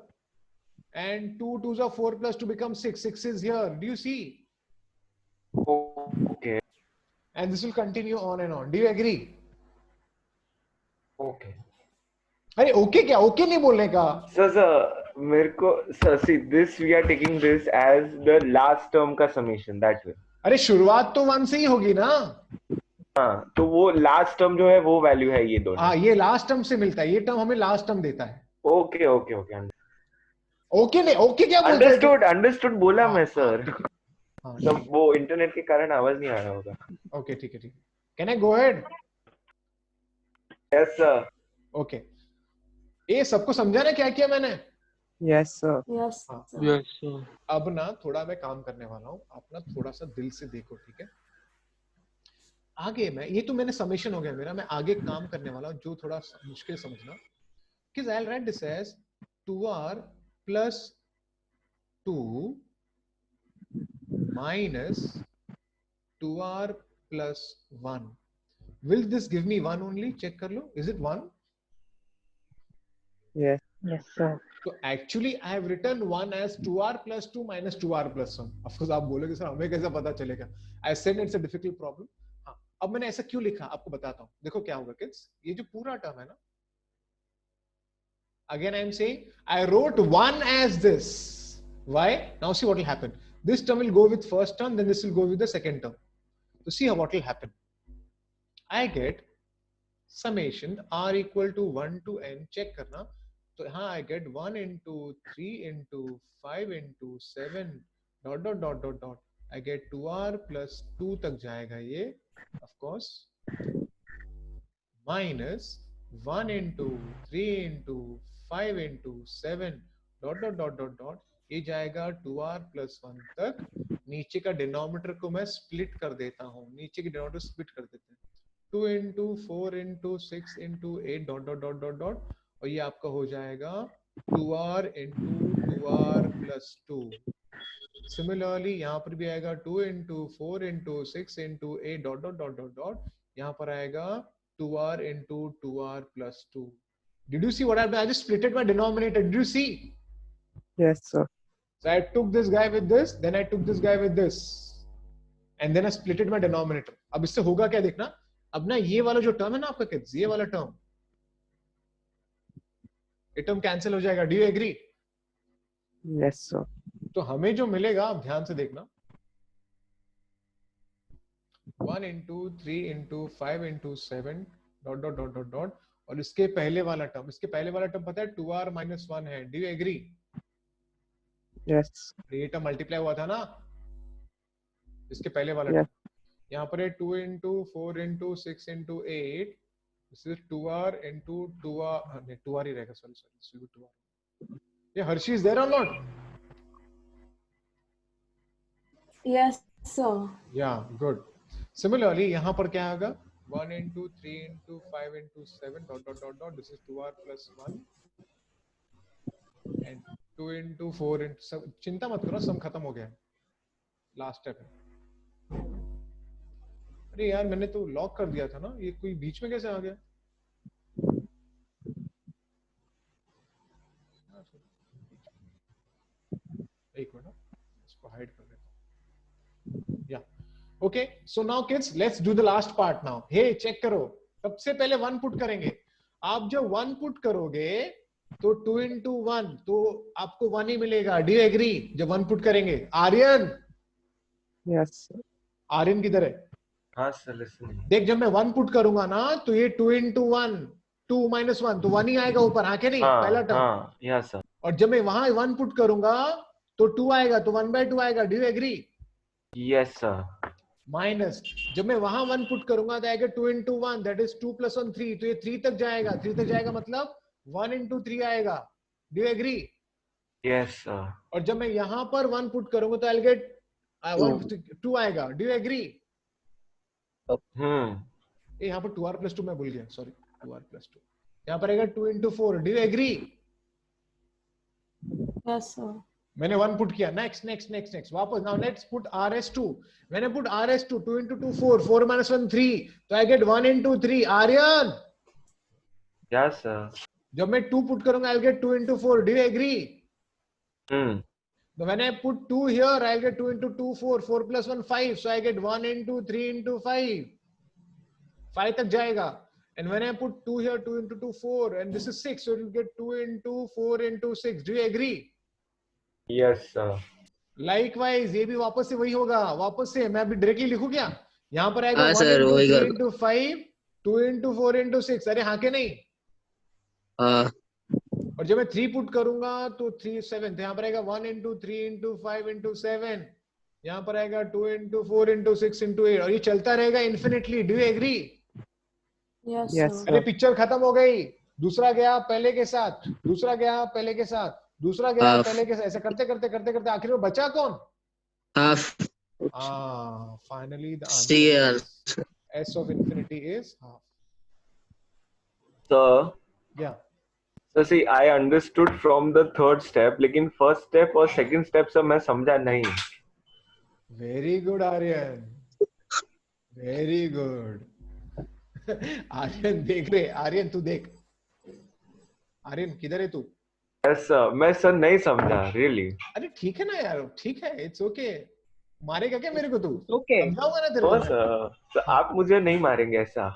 S1: And 2 2s are 4 plus 2 becomes 6. 6 is here. Do you see?
S4: Okay.
S1: And this will continue on and on. Do you agree?
S4: Okay.
S1: अरे okay क्या? Okay नहीं बोलने का.
S4: Sir, मेरे को sir, see this we are taking this as the last term का summation that way.
S1: अरे शुरुआत तो 1 से ही होगी ना.
S4: हाँ, तो वो लास्ट टर्म जो है वो वैल्यू है ये दोनों.
S1: हाँ, ये लास्ट टर्म से मिलता है. ये टर्म हमें लास्ट टर्म देता है.
S4: Okay okay okay.
S1: ओके नहीं, ओके क्या बोलते हैं?
S4: अंडरस्टूड बोला मैं सर.
S1: हाँ,
S4: तब वो इंटरनेट के कारण आवाज नहीं आ रहा होगा.
S1: ओके ठीक है ठीक है. Can I go ahead?
S4: Yes sir.
S1: Okay. ये सबको समझा ना क्या किया मैंने?
S3: Yes, sir.
S9: Yes,
S1: हाँ.
S9: sir.
S10: Yes, sir.
S1: अब ना थोड़ा मैं काम करने वाला हूँ. आप ना थोड़ा सा दिल से देखो, ठीक है? आगे मैं, ये तो मैंने समेशन हो गया मेरा. मैं आगे काम करने वाला हूँ जो थोड़ा मुश्किल समझना. Because I'll write this as 2r plus 2 minus 2r plus 1. Will this give me 1 only? Check कर लो. Is it 1?
S3: Yes. Yes, sir.
S1: So actually I have written 1 as 2r plus 2 minus 2r plus 1. Of course आप बोलोगे sir हमें कैसे पता चलेगा? I said it's a difficult problem. हाँ, अब मैंने ऐसा क्यों लिखा आपको बताता हूँ. देखो क्या होगा kids. ये जो पूरा टर्म है ना, again I am saying I wrote 1 as this. Why? Now see what will happen. This term will go with first term, then this will go with the second term. So see what will happen. I get summation r equal to 1 to n. Check करना. तो हाँ I get 1 into 3 into 5 into 7 dot dot dot dot dot I get 2r plus 2 तक जाएगा ये of course minus 1 into 3 into 5 into 7 dot dot dot dot dot ये जाएगा 2r plus 1 तक. नीचे का डिनोमिनेटर को मैं स्प्लिट कर देता हूँ, नीचे की डिनोमिनेटर स्प्लिट कर देते हैं. 2 into 4 into 6 into 8 dot dot dot dot dot और ये आपका हो जाएगा 2r into 2r plus 2. Similarly यहाँ पर भी आएगा 2 into 4 into 6 into 8 dot dot dot dot dot यहाँ पर आएगा 2r into 2r plus 2. Did you see what I just splitted my denominator? Did you see?
S3: Yes, sir.
S1: So I took this guy with this, then I took this guy with this, and then I splitted my denominator. अब इससे होगा क्या देखना, अब ना ये वाला जो टर्म है ना आपका किड्स, ये वाला टर्म, ये टर्म कैंसिल हो जाएगा. Do you agree?
S3: Yes, sir.
S1: तो हमें जो मिलेगा आप ध्यान से देखना, 1 into 3 into 5 into 7 dot dot dot dot dot और इसके पहले वाला टर्म, इसके पहले वाला टर्म पता है 2r minus 1 है. Do you agree?
S3: Yes.
S1: ये टर्म मल्टीप्लाई हुआ था ना इसके पहले वाला
S3: Yes.
S1: टर्म. यहाँ पर है 2 into 4 into 6 into 8. This is 2r into 2r. नहीं 2r ही रहेगा. Sorry. This will be 2r. ये Hershey is there or not?
S9: Yes, sir.
S1: Yeah, good. Similarly, यहाँ पर क्या होगा? 1 into 3 into 5 into 7 dot dot dot dot. This is 2r plus 1 and 2 into 4 into सब चिंता मत करो, सम खत्म हो गया. लास्ट स्टेप है. अरे यार मैंने तो लॉक कर दिया था ना, ये कोई बीच में कैसे आ गया? एक मिनट इसको हाइड कर देता हूं. या okay, so now kids let's do the last part now. Hey check करो, सबसे पहले 1 पुट करेंगे. आप जब 1 पुट करोगे तो 2 into 1 तो आपको 1 ही मिलेगा. Do you agree? जब 1 पुट करेंगे. Aryan,
S3: Yes, sir.
S1: आर्यन किधर है?
S4: हाँ सर लिसनिंग.
S1: देख जब मैं 1 पुट करूंगा ना तो ये 2 into 1 2 minus 1 तो 1 ही आएगा ऊपर. हाँ के नहीं? पहला टर्म.
S4: हाँ यस सर.
S1: और जब मैं वहां 1 पुट करूंगा तो 2 आएगा तो 1/2 आएगा. Do you agree?
S4: Yes sir.
S1: Minus जब मैं वहां 1 पुट करूंगा तो आएगा 2 into 1 दैट इज 2 plus 1 3 तो ये 3 तक जाएगा. 3 तक जाएगा मतलब 1 into 3 आएगा. Do you agree?
S4: Yes sir.
S1: और जब मैं यहाँ पर 1 पुट करूंगा तो आई विल गेट 2 आएगा. Do you agree? यहाँ पर 2r plus 2 मैं भूल गया. सॉरी 2r plus 2 यहाँ पर आएगा 2 into 4. Do you agree?
S9: Yes, sir.
S1: मैंने 1 पुट किया. नेक्स्ट वापस. Now let's put rs2. मैंने पुट rs2 2 into 2 4 minus 1 3 तो I get 1 into 3. Aryan
S4: yes sir.
S1: जब मैं 2 पुट करूंगा I get 2 into 4. Do you agree? So when I put 2 here I'll get 2 into 2 4 plus 1 5 so I get 1 into 3 into 5 तक जाएगा. And when I put 2 here 2 into 2 4 and this is 6 so it will get 2 into 4 into 6. Do you agree?
S4: Yes sir.
S1: Likewise ये भी वापस से वही होगा. वापस से मैं अभी डायरेक्टली लिखूं क्या? यहाँ पर आएगा 1
S5: sir,
S1: into
S5: वही
S1: 3
S5: कर
S1: into 5 2 into 4 into 6. अरे हाँ के नहीं? और जब मैं 3 पुट करूंगा तो 3 7 यहाँ पर आएगा 1 into 3 into 5 into 7. यहाँ पर आएगा 2 into 4 into 6 into 8 और ये चलता रहेगा infinitely. Do you agree?
S9: Yes,
S3: Yes,
S9: sir.
S1: अरे पिक्चर खत्म हो गई. दूसरा गया पहले के साथ, दूसरा गया पहले के साथ, दूसरा गया पहले के साथ. ऐसे करते करते करते करते आखिर में बचा कौन?
S5: Half.
S1: Finally the
S5: See,
S1: answer is s of infinity is half.
S4: Sir.
S1: Yeah.
S4: So see, I understood from the third step, लेकिन first step और second step सब मैं समझा नहीं.
S1: Very good Aryan. Very good. Aryan देख रहे. आर्यन तू देख. आर्यन किधर है तू?
S4: Yes sir. मैं सर नहीं समझा really.
S1: अरे ठीक है ना यार, ठीक है. It's okay. मारेगा क्या मेरे को तू?
S3: Okay.
S1: समझाऊंगा ना तेरे को.
S4: सर आप मुझे नहीं मारेंगे ऐसा.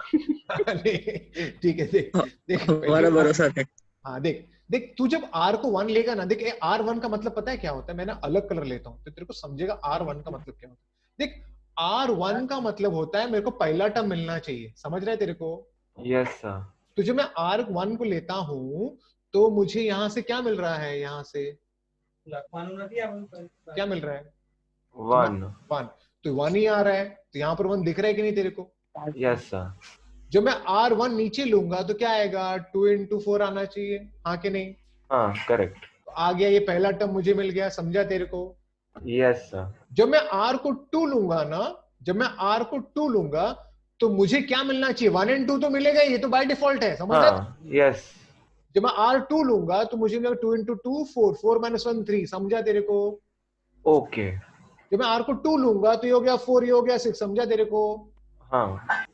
S1: ठीक है. देख
S5: हमारा भरोसा है.
S1: हाँ देख तू जब r को 1 लेगा ना, देख r1 का मतलब पता है क्या होता है? मैं ना अलग कलर लेता हूँ तो तेरे को समझेगा r1 का मतलब क्या होता है. देख r1 का मतलब होता है मेरे को पहला टर्म मिलना चाहिए. समझ रहा है तेरे को?
S4: Yes sir.
S1: तो जब मैं r1 को लेता हूँ तो मुझे यहाँ से क्या मिल रहा है, यहाँ से क्या मिल रहा है?
S4: 1.
S1: तो 1 ही आ रहा है, तो यहाँ पर 1 दिख रहा है कि नहीं तेरे को?
S4: Yes sir.
S1: जब मैं R1 नीचे लूंगा तो क्या आएगा? 2 into 4 आना चाहिए, हाँ कि नहीं?
S4: हाँ करेक्ट.
S1: तो आ गया, ये पहला टर्म मुझे मिल गया, समझा तेरे को?
S4: Yes sir.
S1: जब मैं R को 2 लूंगा ना, जब मैं R को 2 लूंगा तो मुझे क्या मिलना चाहिए? 1 and 2 तो मिलेगा, ये तो बाय डिफॉल्ट है, समझ रहे?
S4: हाँ yes.
S1: जब मैं R2 लूंगा तो मुझे मिलेगा 2 into 2 4, 4 minus 1 3, समझा तेरे को?
S4: Okay.
S1: जब मैं R को 2 लूंगा तो ये हो गया 4, ये हो गया 6, समझा तेरे को?
S4: हाँ.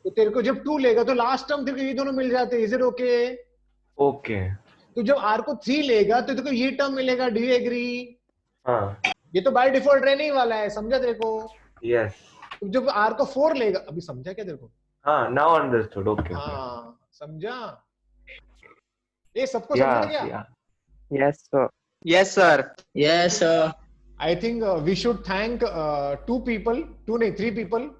S1: तो तेरे को जब 2 लेगा तो लास्ट टर्म तेरे को ये दोनों मिल जाते हैं, इज इट ओके?
S4: Okay.
S1: तो जब R को 3 लेगा तो तेरे को ये टर्म मिलेगा, डू यू एग्री?
S4: हाँ.
S1: ये तो बाय डिफॉल्ट रहने ही वाला है, समझा तेरे को?
S4: Yes.
S1: तो जब R को 4 लेगा, अभी समझा क्या तेरे को?
S4: हाँ now understood. Okay.
S1: हाँ समझा? ये सबको समझ
S4: Yeah
S1: गया?
S4: yeah.
S3: Yes, sir.
S5: Yes, sir. Yes, sir.
S1: I think we should thank 3 people.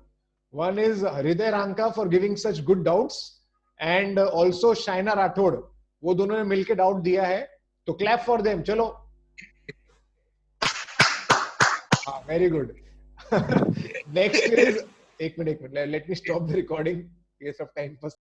S1: One is Hriday Ranka for giving such good doubts, and also Shaina Rathod. वो दोनों ने मिलके डाउट दिया है, तो clap for them. चलो. Very good. Next is, एक minute, let me stop the recording. ये सब time pass.